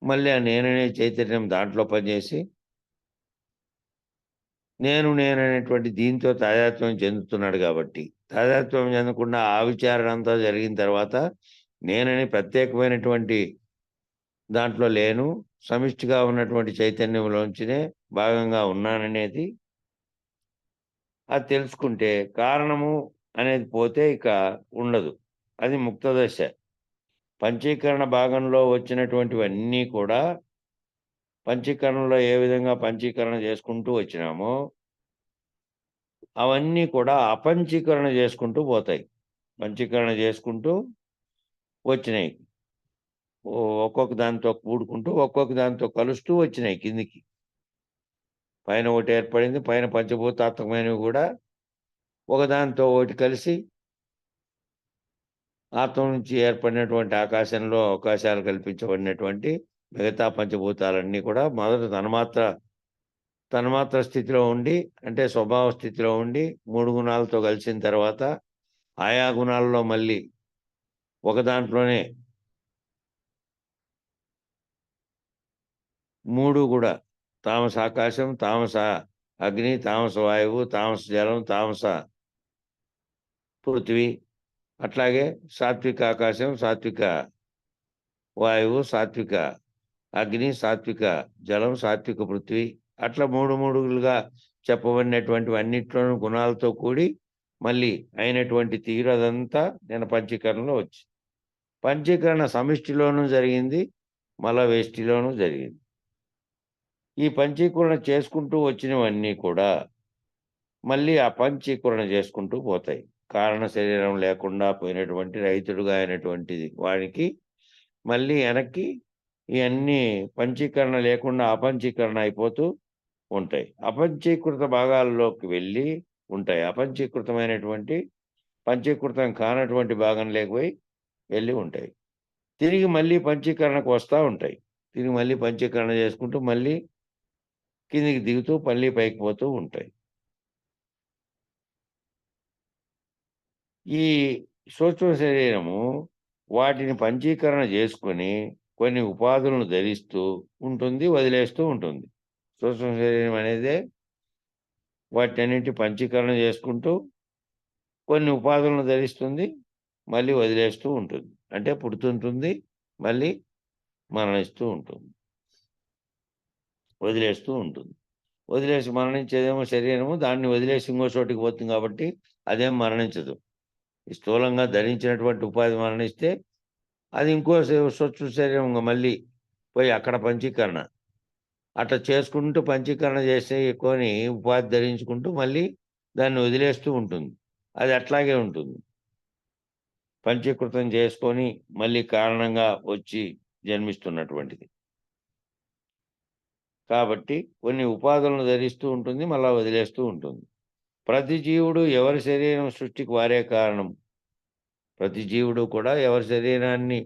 మళ్ళీ ఆ నేననే చైతన్యం దాంట్లో పనిచేసి, నేననేటువంటి దీంతో తాదాత్మ్యం చెందుతున్నాడు కాబట్టి, తాదాత్మ్యం చెందకుండా ఆ విచారణ అంతా జరిగిన తర్వాత, నేనని ప్రత్యేకమైనటువంటి దాంట్లో లేను, సమిష్టిగా ఉన్నటువంటి చైతన్యంలోంచినే భాగంగా ఉన్నాననేది అది తెలుసుకుంటే, కారణము అనేది పోతే ఇక ఉండదు. అది ముక్తదశ. పంచీకరణ భాగంలో వచ్చినటువంటివన్నీ కూడా, పంచీకరణలో ఏ విధంగా పంచీకరణ చేసుకుంటూ వచ్చినామో, అవన్నీ కూడా అపంచీకరణ చేసుకుంటూ పోతాయి. పంచీకరణ చేసుకుంటూ వచ్చినాయి. ఒక్కొక్క దాంతో కూడుకుంటూ, ఒక్కొక్క దాంతో కలుస్తూ వచ్చినాయి కిందికి. పైన ఒకటి ఏర్పడింది. పైన పంచభూతాత్మకమైనవి కూడా ఒకదానితో ఒకటి కలిసి, ఆత్మ నుంచి ఏర్పడినటువంటి ఆకాశంలో అవకాశాలు కల్పించబడినటువంటి మిగతా పంచభూతాలన్నీ కూడా మొదట తన్మాత్ర స్థితిలో ఉండి, అంటే స్వభావ స్థితిలో ఉండి, 3 గుణాలతో కలిసిన తర్వాత, ఆయా గుణాల్లో మళ్ళీ ఒక దాంట్లోనే 3 కూడా తామస ఆకాశం, తామస అగ్ని, తామస వాయువు, తామస జలం, తామస పృథివీ, అట్లాగే సాత్విక ఆకాశం, సాత్విక వాయువు, సాత్విక అగ్ని, సాత్విక జలం, సాత్విక పృథ్వీ, అట్లా 3 చెప్పబడినటువంటివి అన్నిట్లోనూ గుణాలతో కూడి మళ్ళీ అయినటువంటి తీరు అదంతా నేను పంచీకరణలో వచ్చింది. పంచీకరణ సమిష్టిలోనూ జరిగింది, మళ్ళా వేష్టిలోనూ జరిగింది. ఈ పంచీకరణ చేసుకుంటూ వచ్చినవన్నీ కూడా మళ్ళీ అపంచీకరణ చేసుకుంటూ పోతాయి. కారణ శరీరం లేకుండా పోయినటువంటి రైతుడుగా అయినటువంటిది వాడికి మళ్ళీ వెనక్కి ఇవన్నీ పంచీకరణ లేకుండా అపంచీకరణ అయిపోతూ ఉంటాయి. అపంచీకృత భాగాల్లోకి వెళ్ళి ఉంటాయి. అపంచీకృతమైనటువంటి పంచీకృతం కానటువంటి భాగం లేకపోయి వెళ్ళి ఉంటాయి. తిరిగి మళ్ళీ పంచీకరణకు వస్తూ ఉంటాయి. తిరిగి మళ్ళీ పంచీకరణ చేసుకుంటూ మళ్ళీ కిందికి దిగుతూ మళ్ళీ పైకి పోతూ ఉంటాయి. ఈ సూక్ష్మ శరీరము వాటిని పంచీకరణ చేసుకొని కొన్ని ఉపాధులను ధరిస్తూ ఉంటుంది, వదిలేస్తూ ఉంటుంది. సూక్ష్మ శరీరం అనేదే వాటన్నింటి పంచీకరణ చేసుకుంటూ కొన్ని ఉపాధులను ధరిస్తుంది, మళ్ళీ వదిలేస్తూ ఉంటుంది. అంటే పుడుతుంటుంది, మళ్ళీ మరణిస్తూ ఉంటుంది, వదిలేస్తూ ఉంటుంది. వదిలేసి మరణించేదేమో శరీరము, దాన్ని వదిలేసి ఇంకో చోటికి పోతుంది కాబట్టి అదేం మరణించదు. ఈ స్థూలంగా ధరించినటువంటి ఉపాధి మరణిస్తే అది ఇంకో సూక్ష్మ శరీరం మళ్ళీ పోయి అక్కడ పంచీకరణ అట్లా చేసుకుంటూ పంచీకరణ చేసే కొని ఉపాధి ధరించుకుంటూ మళ్ళీ దాన్ని వదిలేస్తూ ఉంటుంది. అది అట్లాగే ఉంటుంది. పంచీకృతం చేసుకొని మళ్ళీ కారణంగా వచ్చి జన్మిస్తున్నటువంటిది. కాబట్టి కొన్ని ఉపాధులను ధరిస్తూ ఉంటుంది, మళ్ళా వదిలేస్తూ ఉంటుంది. ప్రతి జీవుడు ఎవరి శరీరం సృష్టికి వారే కారణం. ప్రతి జీవుడు కూడా ఎవరి శరీరాన్ని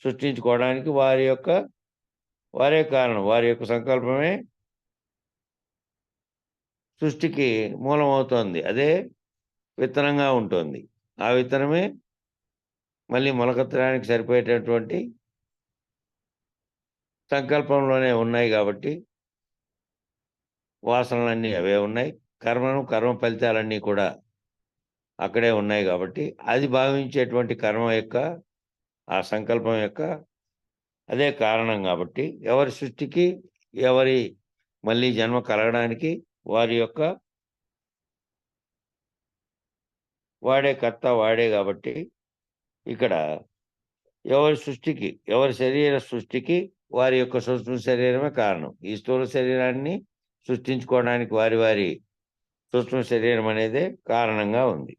సృష్టించుకోవడానికి వారే కారణం. వారి యొక్క సంకల్పమే సృష్టికి మూలమవుతోంది. అదే విత్తనంగా ఉంటుంది. ఆ విత్తనమే మళ్ళీ మొలకెత్తడానికి సరిపోయేటటువంటి సంకల్పంలోనే ఉన్నాయి కాబట్టి వాసనలన్నీ అవే ఉన్నాయి. కర్మ ఫలితాలన్నీ కూడా అక్కడే ఉన్నాయి కాబట్టి అది భావించేటువంటి కర్మ యొక్క ఆ సంకల్పం యొక్క అదే కారణం కాబట్టి ఎవరి సృష్టికి ఎవరి మళ్ళీ జన్మ కలగడానికి వాడే కర్త వాడే కాబట్టి ఇక్కడ ఎవరి శరీర సృష్టికి వారి యొక్క సూక్ష్మ శరీరమే కారణం. ఈ స్థూల శరీరాన్ని సృష్టించుకోవడానికి వారి సూక్ష్మ శరీరం అనేదే కారణంగా ఉంది.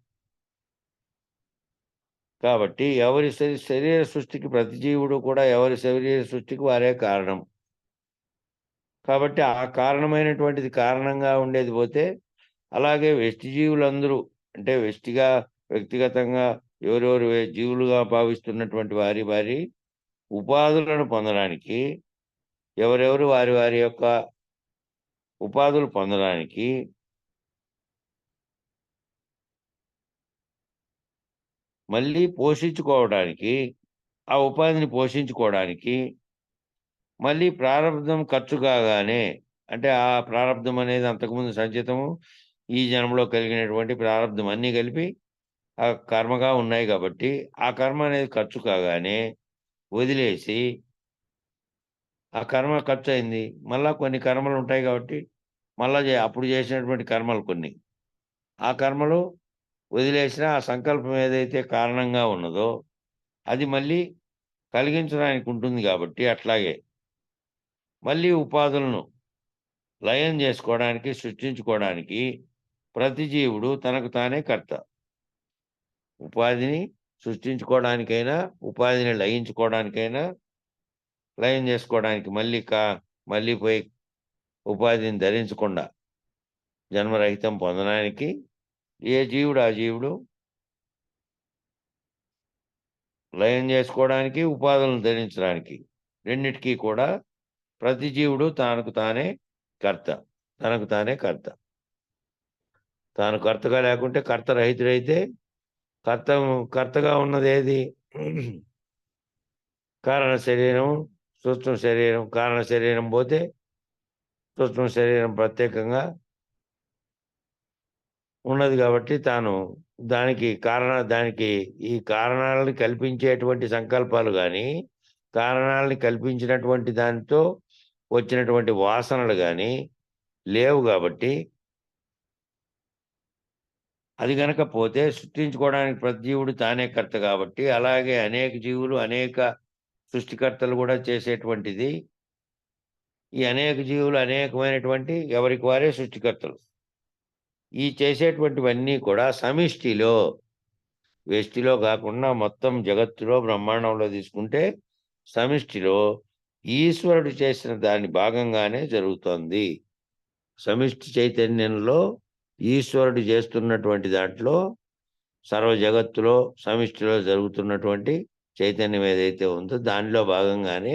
కాబట్టి ఎవరి శరీర సృష్టికి ప్రతి జీవుడు కూడా ఎవరి శరీర సృష్టికి వారే కారణం. కాబట్టి ఆ కారణమైనటువంటిది కారణంగా ఉండేది పోతే అలాగే వెష్టి జీవులందరూ అంటే వెష్టిగా వ్యక్తిగతంగా ఎవరెవరు జీవులుగా భావిస్తున్నటువంటి వారి ఉపాధులను పొందడానికి ఎవరెవరు వారి యొక్క ఉపాధులు పొందడానికి మళ్ళీ పోషించుకోవడానికి ఆ ఉపాధిని పోషించుకోవడానికి మళ్ళీ ప్రారంధం ఖర్చు కాగానే అంటే ఆ ప్రారంధం అనేది అంతకుముందు సంచితము ఈ జన్మలో కలిగినటువంటి ప్రారంధం అన్నీ కలిపి ఆ కర్మగా ఉన్నాయి కాబట్టి ఆ కర్మ అనేది ఖర్చు కాగానే వదిలేసి ఆ కర్మ ఖర్చు అయింది, మళ్ళా కొన్ని కర్మలు ఉంటాయి కాబట్టి మళ్ళా అప్పుడు చేసినటువంటి కర్మలు కొన్ని ఆ కర్మలు వదిలేసిన ఆ సంకల్పం ఏదైతే కారణంగా ఉన్నదో అది మళ్ళీ కలిగించడానికి ఉంటుంది కాబట్టి అట్లాగే మళ్ళీ ఉపాధులను లయం చేసుకోవడానికి సృష్టించుకోవడానికి ప్రతి జీవుడు తనకు తానే కర్త. ఉపాధిని సృష్టించుకోవడానికైనా ఉపాధిని లయించుకోవడానికైనా లయం చేసుకోవడానికి మళ్ళీ పోయి ఉపాధిని ధరించకుండా జన్మరహితం పొందడానికి ఏ జీవుడు ఆ జీవుడు లయం చేసుకోవడానికి ఉపాధులను ధరించడానికి రెండిటికీ కూడా ప్రతి జీవుడు తనకు తానే కర్త. తాను కర్తగా లేకుంటే కర్త రహితుడైతే కర్త కర్తగా ఉన్నది ఏది? కారణ శరీరం, సూక్ష్మ శరీరం. కారణ శరీరం పోతే సూక్ష్మ శరీరం ప్రత్యేకంగా ఉన్నది కాబట్టి తాను దానికి ఈ కారణాలను కల్పించేటువంటి సంకల్పాలు కానీ, కారణాలని కల్పించినటువంటి దానితో వచ్చినటువంటి వాసనలు కానీ లేవు కాబట్టి, అది గనక పోతే సృష్టించుకోవడానికి ప్రతి జీవుడు తానే కర్త కాబట్టి, అలాగే అనేక జీవులు అనేక సృష్టికర్తలు కూడా చేసేటువంటిది. ఈ అనేక జీవులు అనేకమైనటువంటి ఎవరికి వారే సృష్టికర్తలు. ఈ చేసేటువంటివన్నీ కూడా సమిష్టిలో, వ్యష్టిలో కాకుండా మొత్తం జగత్తులో బ్రహ్మాండంలో తీసుకుంటే సమిష్టిలో ఈశ్వరుడు చేసిన దాని భాగంగానే జరుగుతోంది. సమిష్టి చైతన్యంలో ఈశ్వరుడు చేస్తున్నటువంటి దాంట్లో సర్వ జగత్తులో సమిష్టిలో జరుగుతున్నటువంటి చైతన్యం ఏదైతే ఉందో దానిలో భాగంగానే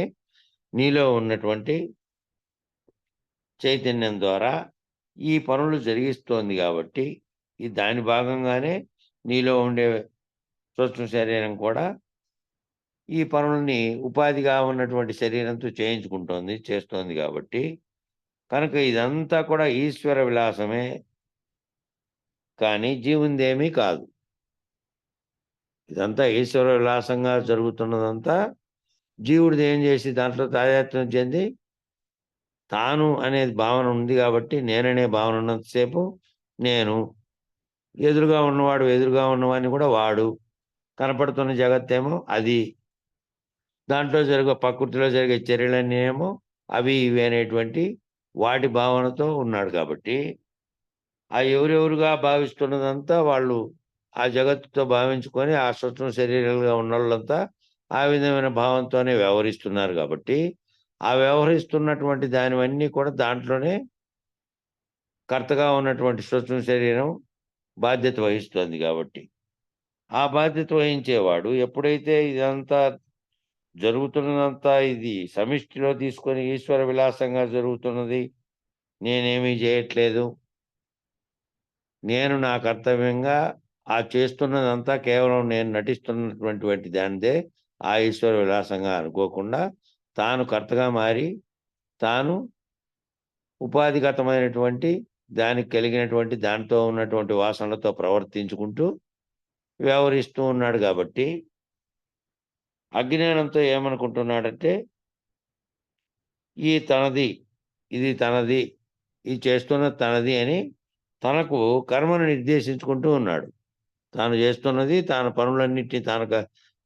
నీలో ఉన్నటువంటి చైతన్యం ద్వారా ఈ పనులు జరిగిస్తోంది కాబట్టి, ఈ దాని భాగంగానే నీలో ఉండే సూక్ష్మ శరీరం కూడా ఈ పనుల్ని ఉపాధిగా ఉన్నటువంటి శరీరంతో చేస్తోంది కాబట్టి, కనుక ఇదంతా కూడా ఈశ్వర విలాసమే కానీ జీవుందేమీ కాదు. ఇదంతా ఈశ్వర విలాసంగా జరుగుతున్నదంతా జీవుడిది ఏం చేసి దాంట్లో తాదాత్మ్యం చెంది తాను అనేది భావన ఉంది కాబట్టి, నేననే భావన ఉన్నంతసేపు నేను, ఎదురుగా ఉన్నవాడిని కూడా వాడు, కనపడుతున్న జగత్తేమో అది, దాంట్లో ప్రకృతిలో జరిగే చర్యలన్నీ ఏమో అవి ఇవి అనేటువంటి వాటి భావనతో ఉన్నాడు కాబట్టి, ఆ ఎవరెవరుగా భావిస్తున్నదంతా వాళ్ళు ఆ జగత్తుతో భావించుకొని ఆ సూక్ష్మ శరీరాలుగా ఉన్నోళ్ళంతా ఆ విధమైన భావంతోనే వ్యవహరిస్తున్నారు కాబట్టి, ఆ వ్యవహరిస్తున్నటువంటి దానివన్నీ కూడా దాంట్లోనే కర్తగా ఉన్నటువంటి సూక్ష్మ శరీరం బాధ్యత వహిస్తోంది కాబట్టి, ఆ బాధ్యత వహించేవాడు ఎప్పుడైతే ఇదంతా జరుగుతున్నదంతా ఇది సమిష్టిలో తీసుకొని ఈశ్వర విలాసంగా జరుగుతున్నది, నేనేమీ చేయట్లేదు, నేను నా కర్తవ్యంగా ఆ చేస్తున్నదంతా కేవలం నేను నటిస్తున్నటువంటి దానిదే ఆ ఈశ్వర విలాసంగా అనుకోకుండా, తాను కర్తగా మారి తాను ఉపాధిగతమైనటువంటి దానికి కలిగినటువంటి దాంతో ఉన్నటువంటి వాసనలతో ప్రవర్తించుకుంటూ వ్యవహరిస్తూ ఉన్నాడు కాబట్టి, అజ్ఞానంతో ఏమనుకుంటున్నాడంటే ఇది తనది, ఇది చేస్తున్నది తనది అని తనకు కర్మను నిర్దేశించుకుంటూ ఉన్నాడు. తాను చేస్తున్నది, తాను పనులన్నిటిని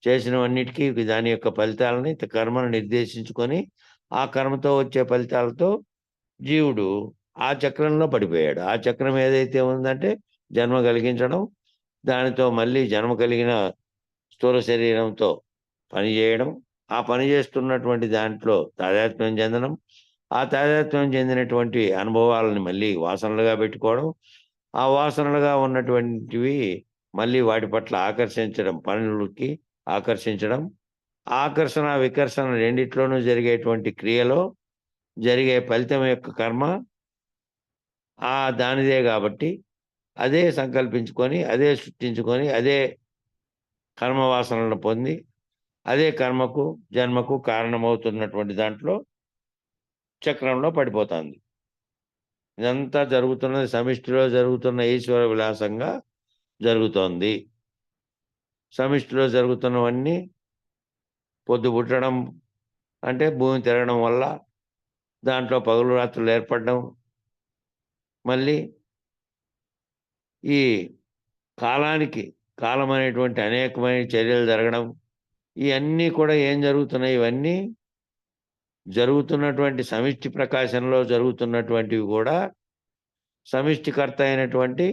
చేసినవన్నిటికీ దాని యొక్క ఫలితాలని కర్మను నిర్దేశించుకొని, ఆ కర్మతో వచ్చే ఫలితాలతో జీవుడు ఆ చక్రంలో పడిపోయాడు. ఆ చక్రం ఏదైతే ఉందంటే జన్మ కలిగించడం, దానితో మళ్ళీ జన్మ కలిగిన స్థూల శరీరంతో పనిచేయడం, ఆ పని చేస్తున్నటువంటి దాంట్లో తాదాత్మ్యం చెందడం, ఆ తాదాత్మ్యం చెందినటువంటి అనుభవాలని మళ్ళీ వాసనలుగా పెట్టుకోవడం, ఆ వాసనలుగా ఉన్నటువంటివి మళ్ళీ వాటి పట్ల పనులకి ఆకర్షించడం, ఆకర్షణ, వికర్షణ రెండిట్లోనూ జరిగేటువంటి క్రియలో జరిగే ఫలితం యొక్క కర్మ దానిదే కాబట్టి, అదే సంకల్పించుకొని, అదే సృష్టించుకొని, అదే కర్మ వాసనలను పొంది, అదే కర్మకు, జన్మకు కారణమవుతున్నటువంటి దాంట్లో చక్రంలో పడిపోతుంది. ఇదంతా జరుగుతున్నది సమిష్టిలో జరుగుతున్న ఈశ్వర విలాసంగా జరుగుతోంది. సమిష్టిలో జరుగుతున్నవన్నీ పొద్దు పుట్టడం అంటే భూమి తిరగడం వల్ల దాంట్లో పగలు రాత్రులు ఏర్పడడం, మళ్ళీ ఈ కాలం అనేటువంటి అనేకమైన చర్యలు జరగడం, ఇవన్నీ కూడా ఏం జరుగుతున్నాయి? ఇవన్నీ జరుగుతున్నటువంటి సమిష్టి ప్రకాశంలో జరుగుతున్నటువంటివి కూడా సమిష్టికర్త అయినటువంటి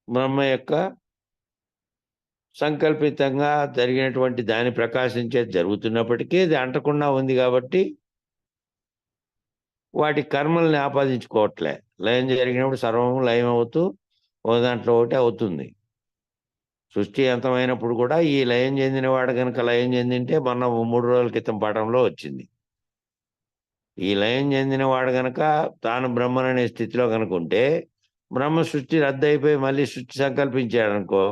బ్రహ్మ యొక్క సంకల్పితంగా జరిగినటువంటి దాని ప్రకాశించే జరుగుతున్నప్పటికీ ఇది అంటకుండా ఉంది కాబట్టి వాటి కర్మల్ని ఆపాదించుకోవట్లే. లయం జరిగినప్పుడు సర్వము లయం అవుతూ ఒక దాంట్లో ఒకటి అవుతుంది. సృష్టి అంతమైనప్పుడు కూడా ఈ లయం చెందినవాడు కనుక లయం చెందింటే మొన్న 3 రోజుల క్రితం పాఠంలో వచ్చింది. ఈ లయం చెందినవాడు గనక తాను బ్రహ్మననే స్థితిలో కనుకుంటే బ్రహ్మ సృష్టి రద్దయిపోయి మళ్ళీ సృష్టి సంకల్పించాడనుకో,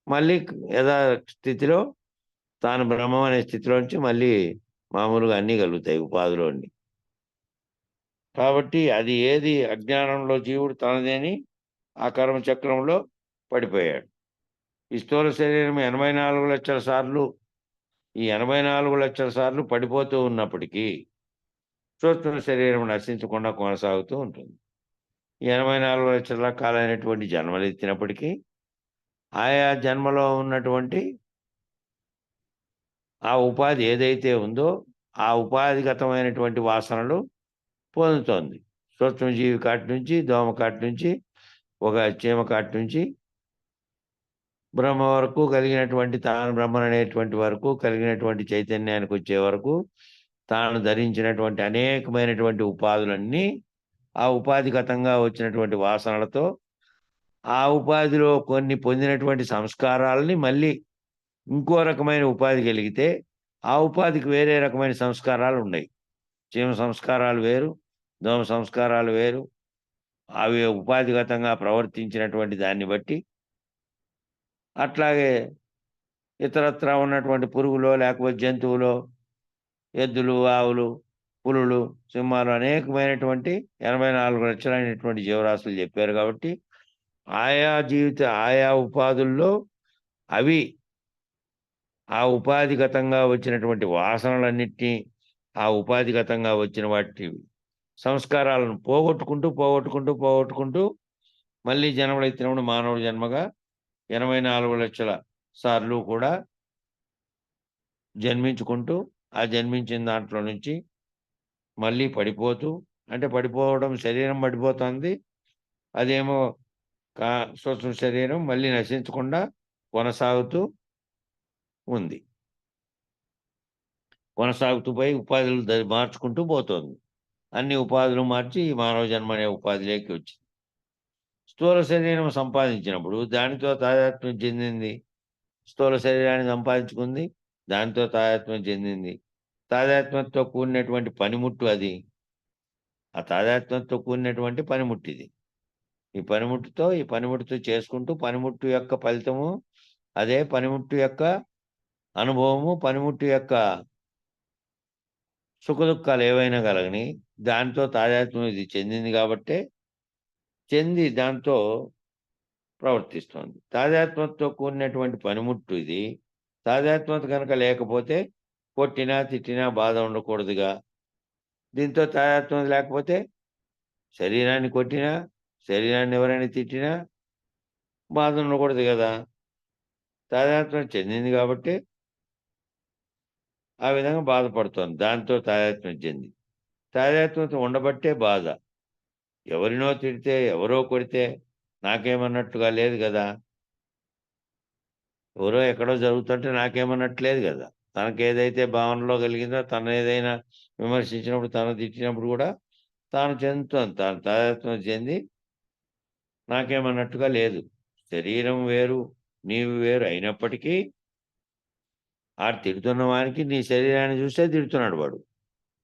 మళ్ళీ యథాస్థితిలో తాను బ్రహ్మం అనే స్థితిలోంచి మళ్ళీ మామూలుగా అన్నీ కలుగుతాయి ఉపాధిలోని. కాబట్టి అది ఏది అజ్ఞానంలో జీవుడు తనదేని ఆ కర్మ చక్రంలో పడిపోయాడు. ఈ స్థూల శరీరం 84 లక్షల సార్లు ఈ 84 లక్షల సార్లు పడిపోతూ ఉన్నప్పటికీ సూక్ష్మ శరీరం నశించకుండా కొనసాగుతూ ఉంటుంది. ఈ 84 లక్షల కాలమైనటువంటి జన్మలు ఎత్తినప్పటికీ ఆయా జన్మలో ఉన్నటువంటి ఆ ఉపాధి ఏదైతే ఉందో ఆ ఉపాధిగతమైనటువంటి వాసనలు పొందుతోంది. సూక్ష్మజీవి కాటి నుంచి, దోమ కాటి నుంచి, ఒక చీమ కాటి నుంచి బ్రహ్మ వరకు కలిగినటువంటి తాను బ్రహ్మననేటువంటి వరకు కలిగినటువంటి చైతన్యానికి వచ్చే వరకు తాను ధరించినటువంటి అనేకమైనటువంటి ఉపాధులన్నీ ఆ ఉపాధిగతంగా వచ్చినటువంటి వాసనలతో ఆ ఉపాధిలో కొన్ని పొందినటువంటి సంస్కారాలని మళ్ళీ ఇంకో రకమైన ఉపాధి కలిగితే ఆ ఉపాధికి వేరే రకమైన సంస్కారాలు ఉన్నాయి. చీమ సంస్కారాలు వేరు, దోమ సంస్కారాలు వేరు. అవి ఉపాధిగతంగా ప్రవర్తించినటువంటి దాన్ని బట్టి అట్లాగే ఇతరత్రా ఉన్నటువంటి పురుగులో లేకపోతే జంతువులో ఎద్దులు, ఆవులు, పులులు, సింహాలు అనేకమైనటువంటి 84 లక్షలైనటువంటి జీవరాశులు చెప్పారు కాబట్టి ఆయా ఉపాధుల్లో అవి ఆ ఉపాధిగతంగా వచ్చినటువంటి వాసనలన్నిటినీ ఆ ఉపాధిగతంగా వచ్చిన వాటి సంస్కారాలను పోగొట్టుకుంటూ మళ్ళీ జన్మలెత్తినప్పుడు మానవ జన్మగా 84 లక్షల సార్లు కూడా జన్మించుకుంటూ ఆ జన్మించిన దాంట్లో నుంచి మళ్ళీ పడిపోవడం శరీరం పడిపోతుంది. అదేమో సూక్ష్మ శరీరం మళ్ళీ నశించకుండా కొనసాగుతూ ఉంది. కొనసాగుతూ పోయి ఉపాధులు మార్చుకుంటూ పోతోంది. అన్ని ఉపాధులు మార్చి ఈ మానవ జన్మ అనే ఉపాధిలోకి వచ్చింది. స్థూల శరీరం సంపాదించినప్పుడు దానితో తాదాత్మ్యం చెందింది. స్థూల శరీరాన్ని సంపాదించుకుంది, దానితో తాదాత్మ్యం చెందింది. తాదాత్మ్యంతో కూడినటువంటి పనిముట్టు అది. ఆ తాదాత్మ్యంతో కూడినటువంటి పనిముట్టు ఇది. ఈ పనిముట్టుతో చేసుకుంటూ పనిముట్టు యొక్క ఫలితము అదే, పనిముట్టు యొక్క అనుభవము, పనిముట్టు యొక్క సుఖదుఖాలు ఏవైనా కలగని దాంతో తాదాత్మ్యం ఇది చెందింది కాబట్టే దాంతో ప్రవర్తిస్తోంది. తాదాత్మ్యంతో కూడినటువంటి పనిముట్టు ఇది. తాదాత్మ్యత కనుక లేకపోతే కొట్టినా తిట్టినా బాధ ఉండకూడదుగా. దీంతో తాదాత్మ్యం లేకపోతే శరీరాన్ని కొట్టినా, శరీరాన్ని ఎవరైనా తిట్టినా బాధ ఉండకూడదు కదా. తాదాత్మ్యం చెందింది కాబట్టి ఆ విధంగా బాధపడుతోంది. దాంతో తాదాత్మ్యం చెంది. తాదాత్మ్యత ఉండబట్టే బాధ. ఎవరినో తిడితే, ఎవరో కొడితే నాకేమన్నట్టుగా లేదు కదా. ఎవరో ఎక్కడో జరుగుతుంటే నాకేమన్నట్టు లేదు కదా. తనకేదైతే భావనలో కలిగిందో, తను ఏదైనా విమర్శించినప్పుడు, తను తిట్టినప్పుడు కూడా తాను చెందుతోంది. తాను తాదాత్మ్యం చెంది నాకేమన్నట్టుగా లేదు. శరీరం వేరు, నీవు వేరు అయినప్పటికీ తిడుతున్న వానికి నీ శరీరాన్ని చూసే తిడుతున్నాడు వాడు.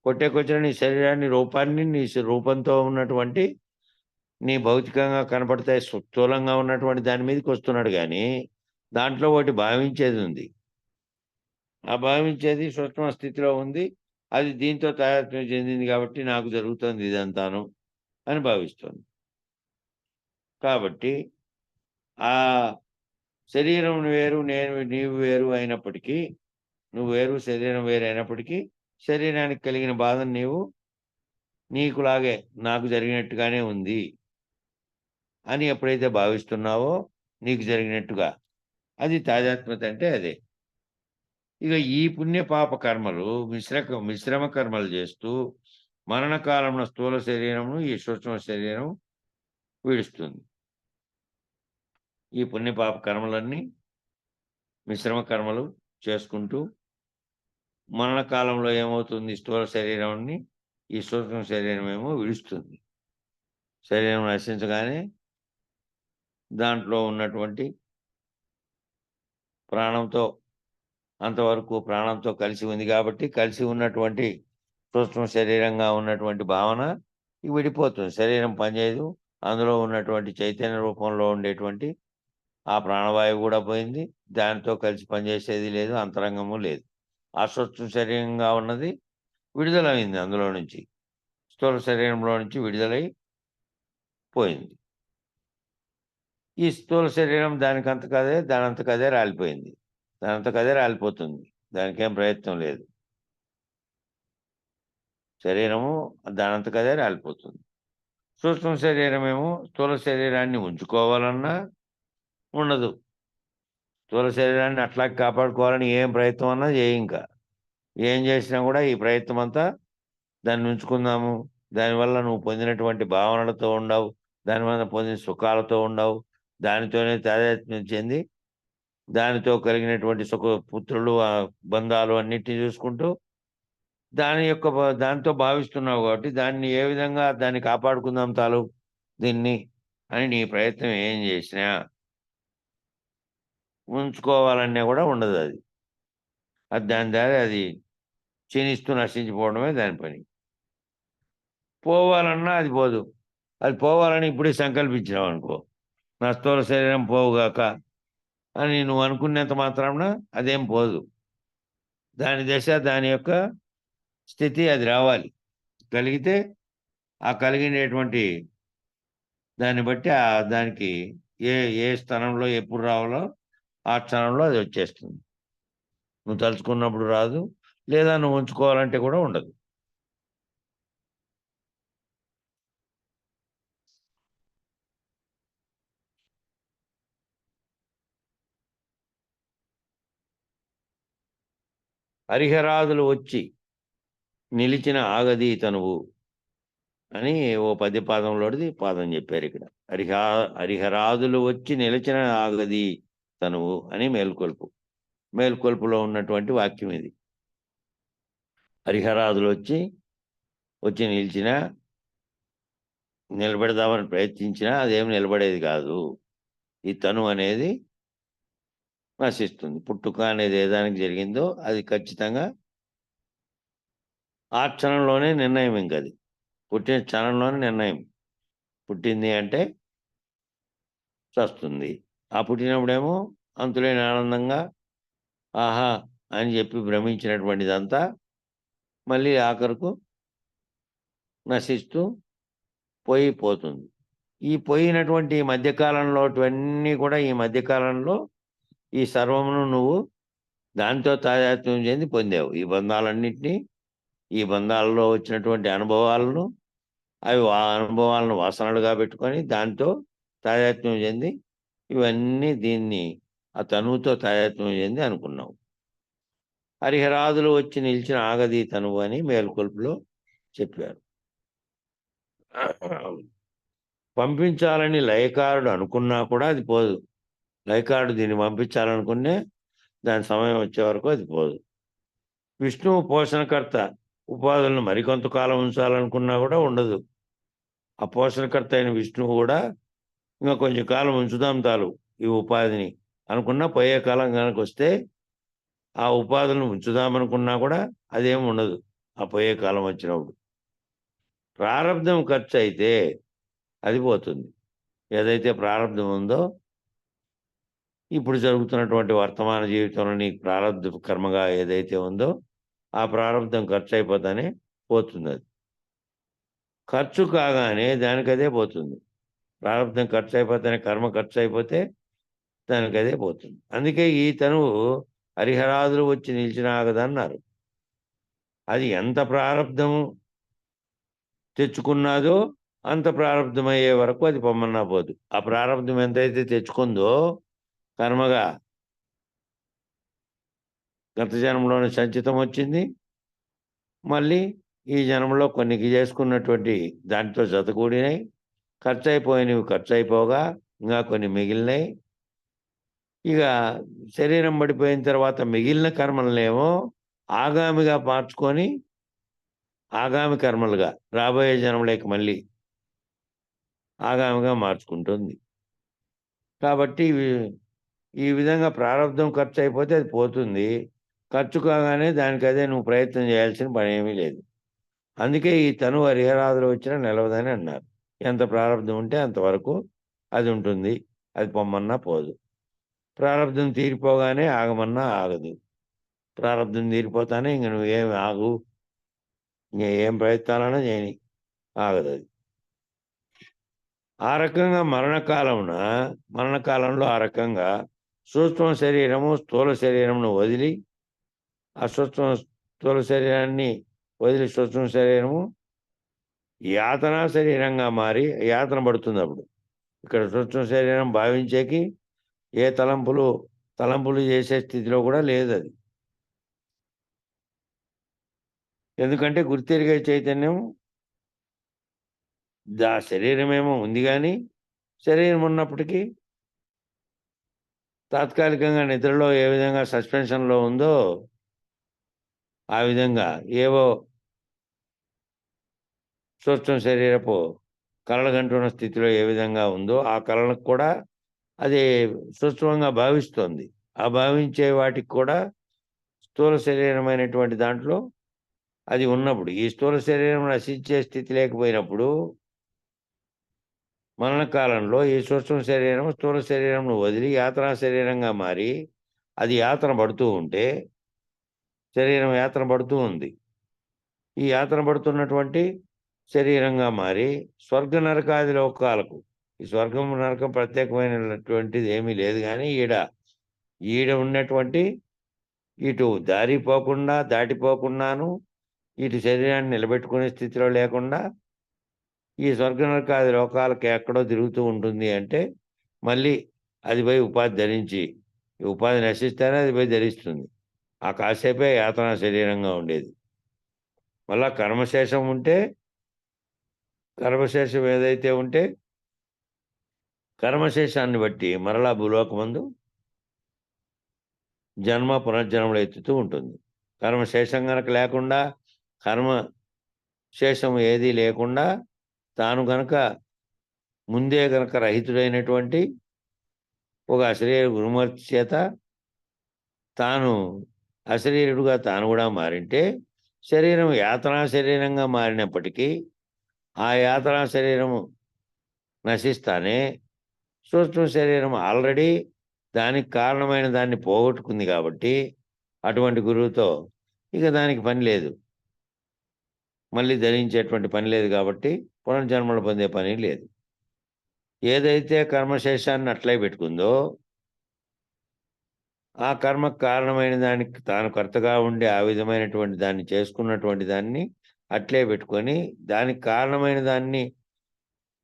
కొట్టే నీ శరీరాన్ని, రూపాన్ని, నీ రూపంతో ఉన్నటువంటి నీ భౌతికంగా కనపడతాయి స్థూలంగా ఉన్నటువంటి దాని మీదకి వస్తున్నాడు గానీ, దాంట్లో ఒకటి భావించేది ఉంది. ఆ భావించేది సూక్ష్మ స్థితిలో ఉంది. అది దీంతో తాదాత్మ్యం చెందింది కాబట్టి నాకు జరుగుతోంది ఇదంతాను అని భావిస్తోంది. కాబట్టి ఆ శరీరం వేరు, నీవు వేరు అయినప్పటికీ, నువ్వు వేరు, శరీరం వేరు అయినప్పటికీ శరీరానికి కలిగిన బాధను నీకులాగే నాకు జరిగినట్టుగానే ఉంది అని ఎప్పుడైతే భావిస్తున్నావో నీకు జరిగినట్టుగా, అది తాదాత్మ్యత అంటే అదే. ఇక ఈ పుణ్య పాప కర్మలు మిశ్రమ కర్మలు చేస్తూ మరణకాలంలో స్థూల శరీరము, ఈ సూక్ష్మ శరీరం విడుస్తుంది. ఈ పుణ్య పాప కర్మలన్నీ మిశ్రమ కర్మలు చేసుకుంటూ మరణకాలంలో ఏమవుతుంది, స్థూల శరీరాన్ని ఈ సూక్ష్మ శరీరం ఏమో విడుస్తుంది. శరీరం నశించగానే దాంట్లో ఉన్నటువంటి ప్రాణంతో అంతవరకు ప్రాణంతో కలిసి ఉంది కాబట్టి కలిసి ఉన్నటువంటి సూక్ష్మ శరీరంగా ఉన్నటువంటి భావన విడిపోతుంది. శరీరం పనిచేయదు, అందులో ఉన్నటువంటి చైతన్య రూపంలో ఉండేటువంటి ఆ ప్రాణవాయువు కూడా పోయింది. దానితో కలిసి పనిచేసేది లేదు, అంతరంగము లేదు. అస్వస్థ శరీరంగా ఉన్నది విడుదలైంది అందులో నుంచి. స్థూల శరీరంలో నుంచి విడుదలై పోయింది. ఈ స్థూల శరీరం దానంతకదే రాలిపోయింది. దానంతకదే రాలిపోతుంది. దానికేం ప్రయత్నం లేదు. శరీరము దానంతకదే రాలిపోతుంది. సూక్ష్మ శరీరమేమో స్థూల శరీరాన్ని ఉంచుకోవాలన్నా ఉండదు. స్థూల శరీరాన్ని అట్లాగే కాపాడుకోవాలని ఏం ప్రయత్నం అన్నా చేయింక. ఏం చేసినా కూడా ఈ ప్రయత్నం అంతా దాన్ని ఉంచుకుందాము, దానివల్ల నువ్వు పొందినటువంటి భావనలతో ఉండవు, దానివల్ల పొందిన సుఖాలతో ఉండవు, దానితోనే తాదాత్మ్యం చెంది దానితో కలిగినటువంటి పుత్రులు, బంధాలు అన్నిటిని చూసుకుంటూ దానితో భావిస్తున్నావు కాబట్టి దాన్ని ఏ విధంగా దాన్ని కాపాడుకుందాం దీన్ని అని నీ ప్రయత్నం ఏం చేసినా ఉంచుకోవాలన్నా కూడా ఉండదు. అది దాని దారి అది క్షీణిస్తూ నశించిపోవడమే దాని పని. పోవాలన్నా అది పోదు. అది పోవాలని ఇప్పుడే సంకల్పించినావు అనుకో, నా స్థూల శరీరం పోవుగాక అని నువ్వు అనుకున్నంత మాత్రాన అదేం పోదు. దాని దశ, దాని యొక్క స్థితి అది రావాలి. కలిగితే ఆ కలిగినటువంటి దాన్ని బట్టి దానికి ఏ స్థానంలో ఎప్పుడు రావాలో ఆ క్షణంలో అది వచ్చేస్తుంది. నువ్వు తలుచుకున్నప్పుడు రాదు, లేదా నువ్వు ఉంచుకోవాలంటే కూడా ఉండదు. హరిహరాదులు వచ్చి నిలిచిన ఆగది తనువు అని ఓ పద్యపాదంలోది పాదం చెప్పారు ఇక్కడ. హరిహరాదులు వచ్చి నిలిచిన ఆగది తనువు అని మేల్కొల్పులో ఉన్నటువంటి వాక్యం ఇది. హరిహరాదులు వచ్చి నిలబెడదామని ప్రయత్నించినా అదేం నిలబడేది కాదు. ఈ తను అనేది నశిస్తుంది. పుట్టుక అనేది ఏ దానికి జరిగిందో అది ఖచ్చితంగా ఆ క్షణంలోనే నిర్ణయం. ఇంకది పుట్టిన క్షణంలోనే నిర్ణయం. పుట్టింది అంటే చస్తుంది. ఆ పుట్టినప్పుడేమో అంతులేని ఆనందంగా ఆహా అని చెప్పి భ్రమించినటువంటిదంతా మళ్ళీ ఆఖరుకు నశిస్తూ పోతుంది. ఈ పోయినటువంటి మధ్యకాలంలోటివన్నీ కూడా ఈ మధ్యకాలంలో ఈ సర్వమును నువ్వు దాంతో తాదాత్మ్యం చెంది పొందావు. ఈ బంధాలన్నింటినీ, ఈ బంధాలలో వచ్చినటువంటి అనుభవాలను, అవి అనుభవాలను వాసనలుగా పెట్టుకొని దాంతో తాదాత్మ్యం చెంది ఇవన్నీ దీన్ని ఆ తనువుతో తాదాత్మ్యం చెంది అనుకున్నావు. హరిహరాదులు వచ్చి నిలిచిన ఆగది తనువు అని మేల్కొల్పులో చెప్పారు. పంపించాలని లయకారుడు అనుకున్నా కూడా అది పోదు. లయకారుడు దీన్ని పంపించాలనుకునే దాని సమయం వచ్చే వరకు అది పోదు. విష్ణువు పోషణకర్త ఉపాధులను మరికొంతకాలం ఉంచాలనుకున్నా కూడా ఉండదు. ఆ పోషణకర్త అయిన విష్ణువు కూడా ఇంకా కొంచెం కాలం ఉంచుదాం ఈ ఉపాధిని అనుకున్నా పోయే కాలం కనుక వస్తే ఆ ఉపాధులను ఉంచుదామనుకున్నా కూడా అదేమి ఉండదు. ఆ పోయే కాలం వచ్చినప్పుడు ప్రారంధం ఖర్చు అయితే అది పోతుంది. ఏదైతే ప్రారంధం ఉందో ఇప్పుడు జరుగుతున్నటువంటి వర్తమాన జీవితంలో నీకు ప్రారంధ కర్మగా ఏదైతే ఉందో ఆ ప్రారంధం ఖర్చు అయిపోతానే పోతుంది. అది ఖర్చు కాగానే దానికదే పోతుంది. ప్రారంధం ఖర్చు అయిపోతేనే కర్మ ఖర్చు అయిపోతే దానికదే పోతుంది. అందుకే ఈ తనువు హరిహరాదులు వచ్చి నిలిచిన ఆగదన్నారు. అది ఎంత ప్రారంధము తెచ్చుకున్నాదో అంత ప్రారంధమయ్యే వరకు అది పొమ్మన్నా పోదు. ఆ ప్రారంధం ఎంతైతే తెచ్చుకుందో కర్మగా గత జన్మలోని సంచితం వచ్చింది, మళ్ళీ ఈ జన్మలో కొన్ని చేసుకున్నటువంటి దాంట్లో జతకూడినాయి, ఖర్చు అయిపోయినవి ఖర్చు అయిపోగా ఇంకా కొన్ని మిగిలినాయి. ఇక శరీరం పడిపోయిన తర్వాత మిగిలిన కర్మలనేమో ఆగామిగా మార్చుకొని ఆగామి కర్మలుగా రాబోయే జన్మలోకి మళ్ళీ ఆగామిగా మార్చుకుంటుంది. కాబట్టి ఈ విధంగా ప్రారంధం ఖర్చు అయిపోతే అది పోతుంది. ఖర్చు కాగానే దానికి అదే నువ్వు ప్రయత్నం చేయాల్సిన పని ఏమీ లేదు. అందుకే ఈ తను హరిహరాదులు వచ్చినా నిలవదని అన్నారు. ఎంత ప్రారంధం ఉంటే అంతవరకు అది ఉంటుంది. అది పొమ్మన్నా పోదు. ప్రారంధం తీరిపోగానే ఆగమన్నా ఆగదు. ప్రారంధం తీరిపోతానే ఇంక నువ్వేం ఆగు, ఇంక ఏం ప్రయత్నాలన్నా చేయని ఆగదది. ఆ రకంగా మరణకాలంలో ఆ రకంగా సూక్ష్మ శరీరము స్థూల శరీరమును వదిలి, ఆ స్థూల శరీరాన్ని వదిలి సూక్ష్మ శరీరము యాతనా శరీరంగా మారి యాతన పడుతుంది అప్పుడు. ఇక్కడ సూక్ష్మ శరీరం భావించేకి ఏ తలంపులు చేసే స్థితిలో కూడా లేదది. ఎందుకంటే గుర్తెరిగే చైతన్యం శరీరమేమో ఉంది గాని, శరీరం ఉన్నప్పటికీ తాత్కాలికంగా నిద్రలో ఏ విధంగా సస్పెన్షన్‌లో ఉందో, ఆ విధంగా ఏవో సూక్ష్మ శరీరపు కలలుగంటున్న స్థితిలో ఏ విధంగా ఉందో, ఆ కలలకు కూడా అది సూక్ష్మంగా భావిస్తోంది. ఆ భావించే వాటికి కూడా స్థూల శరీరమైనటువంటి దాంట్లో అది ఉన్నప్పుడు, ఈ స్థూల శరీరం నశించే స్థితి లేకపోయినప్పుడు, మరణకాలంలో ఈ సూక్ష్మ శరీరం స్థూల శరీరంను వదిలి యాతనా శరీరంగా మారి, అది యాతన పడుతూ ఉంటే, శరీరం యాతన పడుతూ ఉంది. ఈ యాతన పడుతున్నటువంటి శరీరంగా మారి స్వర్గ నరకాది లోకాలకు, ఈ స్వర్గం నరకం ప్రత్యేకమైనటువంటిది ఏమీ లేదు గాని, ఈడ ఉన్నటువంటి ఇటు దాటిపోకుండాను, ఇటు శరీరాన్ని నిలబెట్టుకునే స్థితిలో లేకుండా ఈ స్వర్గ నరకాది లోకాలకి ఎక్కడో తిరుగుతూ ఉంటుంది అంటే, మళ్ళీ అది పోయి ఉపాధి ధరించి, ఈ ఉపాధి నశిస్తేనే అది పోయి ధరిస్తుంది. ఆ కాసేపే యాతనా శరీరంగా ఉండేది. మళ్ళా కర్మశేషం ఏదైతే ఉంటే, కర్మశేషాన్ని బట్టి మరలా భూలోకమందు పునర్జన్మలు ఎత్తుతూ ఉంటుంది. కర్మశేషం గనక లేకుండా, కర్మశేషం ఏదీ లేకుండా, తాను గనక ముందే గనక రహితుడైనటువంటి ఒక అశరీర గురుమూర్తి చేత తాను అశరీరుడుగా తాను కూడా మారింటే, శరీరం యాతనా శరీరంగా మారినప్పటికీ, ఆ యాతనా శరీరము నశిస్తానే సూక్ష్మ శరీరం ఆల్రెడీ దానికి కారణమైన దాన్ని పోగొట్టుకుంది కాబట్టి, అటువంటి గురువుతో ఇక దానికి పని లేదు. మళ్ళీ ధరించేటువంటి పని లేదు కాబట్టి, పునర్జన్మలు పొందే పని లేదు. ఏదైతే కర్మశేషాన్ని అట్లే పెట్టుకుందో, ఆ కర్మకు కారణమైన దానికి తాను కర్తగా ఉండి ఆ విధమైనటువంటి దాన్ని చేసుకున్నటువంటి దాన్ని అట్లే పెట్టుకొని, దానికి కారణమైన దాన్ని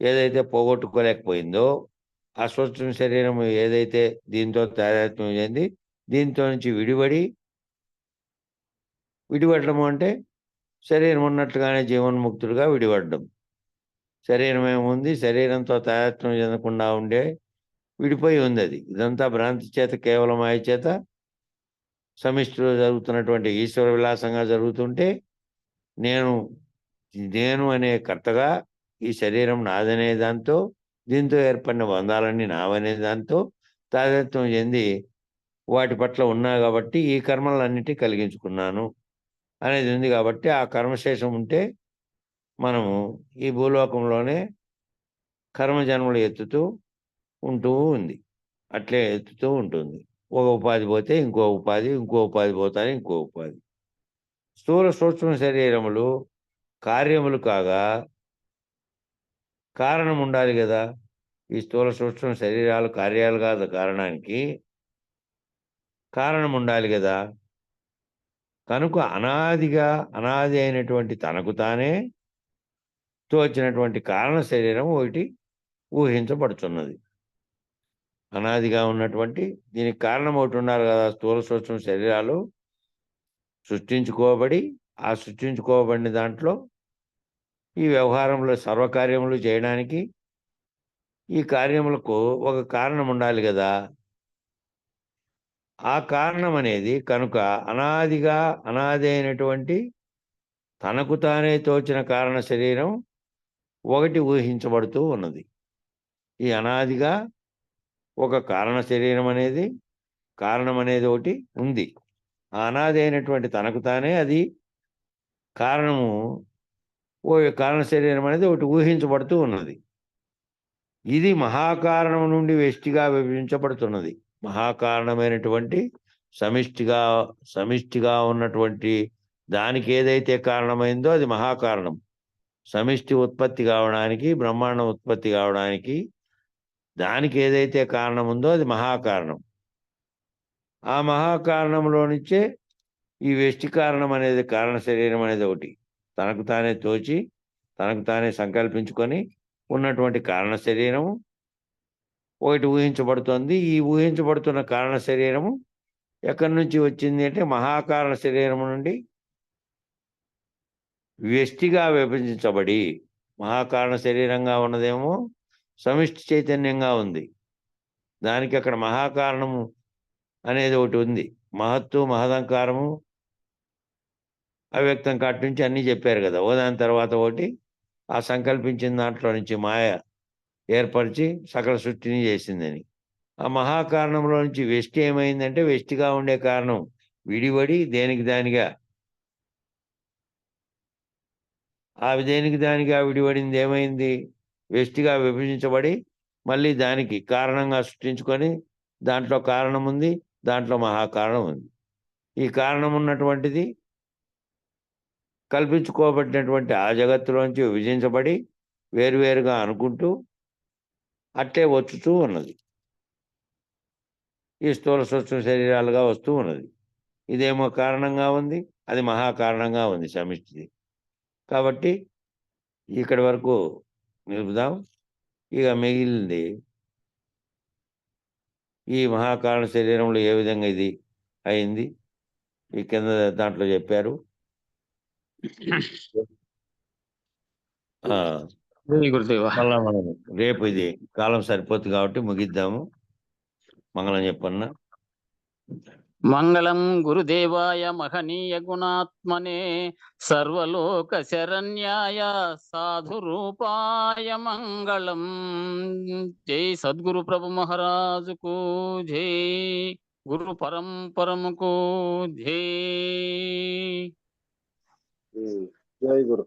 ఏదైతే పోగొట్టుకోలేకపోయిందో, ఆ సూక్ష్మ శరీరం ఏదైతే దీంతో తాదాత్మ్యం చెంది, దీంతో నుంచి విడిపడము అంటే శరీరం ఉన్నట్లుగానే జీవన్ముక్తుడుగా విడిపడడం. శరీరం ఏముంది, శరీరంతో తాదాత్మ్యం చెందకుండా విడిపోయి ఉంది అది. ఇదంతా భ్రాంతి చేత, కేవలం మాయ చేత సమిష్టిలో జరుగుతున్నటువంటి ఈశ్వర విలాసంగా జరుగుతుంటే, నేను అనే కర్తగా ఈ శరీరం నాదనే దాంతో, దీంతో ఏర్పడిన బంధాలన్నీ నావనే దాంతో తాదాత్మ్యం చెంది వాటి పట్ల ఉన్నా కాబట్టి ఈ కర్మలన్నిటి కలిగించుకున్నాను అనేది ఉంది కాబట్టి, ఆ కర్మశేషం ఉంటే మనము ఈ భూలోకంలోనే కర్మజన్మలు ఎత్తుతూ ఉంటూ ఉంది. అట్లే ఎత్తుతూ ఉంటుంది. ఒక ఉపాధి పోతే ఇంకో ఉపాధి, ఇంకో ఉపాధి పోతానే ఇంకో ఉపాధి. స్థూల సూక్ష్మ శరీరములు కార్యములు కాగా కారణం ఉండాలి గదా! ఈ స్థూల సూక్ష్మ శరీరాలు కార్యాలు కాదు కారణానికి. కారణం ఉండాలి గదా! కనుక అనాది అయినటువంటి తనకు తానే తోచినటువంటి కారణ శరీరం ఒకటి ఊహించబడుతున్నది. అనాదిగా ఉన్నటువంటి దీనికి కారణం ఒకటి ఉండాలి కదా. స్థూల సూక్ష్మ శరీరాలు సృష్టించుకోబడి, ఆ సృష్టించుకోబడిన దాంట్లో ఈ వ్యవహారంలో సర్వకార్యములు చేయడానికి ఈ కార్యములకు ఒక కారణం ఉండాలి కదా. ఆ కారణం అనేది కనుక అనాది అయినటువంటి తనకు తానే తోచిన కారణ శరీరం ఒకటి ఊహించబడుతూ ఉన్నది. ఈ అనాదిగా ఒక కారణం అనేది ఒకటి ఉంది. ఆ అనాది అయినటువంటి తనకు తానే అది కారణము, కారణ శరీరం అనేది ఒకటి ఊహించబడుతూ ఉన్నది. ఇది మహాకారణం నుండి వెష్టిగా విభజించబడుతున్నది. మహాకారణమైనటువంటి సమిష్టిగా ఉన్నటువంటి దానికి ఏదైతే కారణమైందో అది మహాకారణం. సమిష్టి ఉత్పత్తి కావడానికి, బ్రహ్మాండం ఉత్పత్తి కావడానికి దానికి ఏదైతే కారణం ఉందో అది మహాకారణం. ఆ మహాకారణంలో నుంచే ఈ వెష్టి కారణం అనేది, కారణ శరీరం అనేది ఒకటి తనకు తానే తోచి తనకు తానే సంకల్పించుకొని ఉన్నటువంటి కారణ శరీరము ఒకటి ఊహించబడుతోంది. ఈ ఊహించబడుతున్న కారణ శరీరము ఎక్కడి నుంచి వచ్చింది అంటే మహాకారణ శరీరం నుండి వ్యష్టిగా విభజించబడి, మహాకారణ శరీరంగా ఉన్నదేమో సమిష్టి చైతన్యంగా ఉంది. దానికి అక్కడ మహాకారణము అనేది ఒకటి ఉంది. మహత్తు, మహదంకారము, అవ్యక్తం కాటి నుంచి అన్నీ చెప్పారు కదా. ఓదాని తర్వాత ఒకటి ఆ సంకల్పించిన దాంట్లో నుంచి మాయ ఏర్పరిచి సకల సృష్టిని చేసిందని. ఆ మహాకారణంలో నుంచి వెష్టి ఏమైందంటే వెష్టిగా ఉండే కారణం విడివడి దేనికి దానిగా దేనికి దానిగా విడివడింది ఏమైంది? వెష్టిగా విభజించబడి మళ్ళీ దానికి కారణంగా సృష్టించుకొని దాంట్లో కారణం ఉంది, దాంట్లో మహాకారణం ఉంది. ఈ కారణం ఉన్నటువంటిది కల్పించుకోబడినటువంటి ఆ జగత్తులోంచి విభజించబడి వేరువేరుగా అనుకుంటూ అట్లే వచ్చుతూ ఉన్నది. ఈ స్థూల సూక్ష్మ శరీరాలుగా వస్తూ ఉన్నది. ఇదేమో కారణంగా ఉంది, అది మహాకారణంగా ఉంది సమిష్టిది. కాబట్టి ఇక్కడి వరకు నిలుపుదాం. ఇక మిగిలింది ఈ మహాకారణ శరీరంలో ఏ విధంగా ఇది అయింది ఈ కింద దాంట్లో చెప్పారు. గురుదేవా. మళ్ళా మనం రేపు ఇది కాలం సరిపోతుంది కాబట్టి ముగిద్దాము. మంగళం చెప్పన్నా. మంగళం గురుదేవాయ మహనీయ గుణాత్మనే సర్వలోక శరణ్యాయ సాధు రూపాయ మంగళం. జై సద్గురు ప్రభు మహారాజుకు జై, గురు పరంపరముకు జై. జై గురు.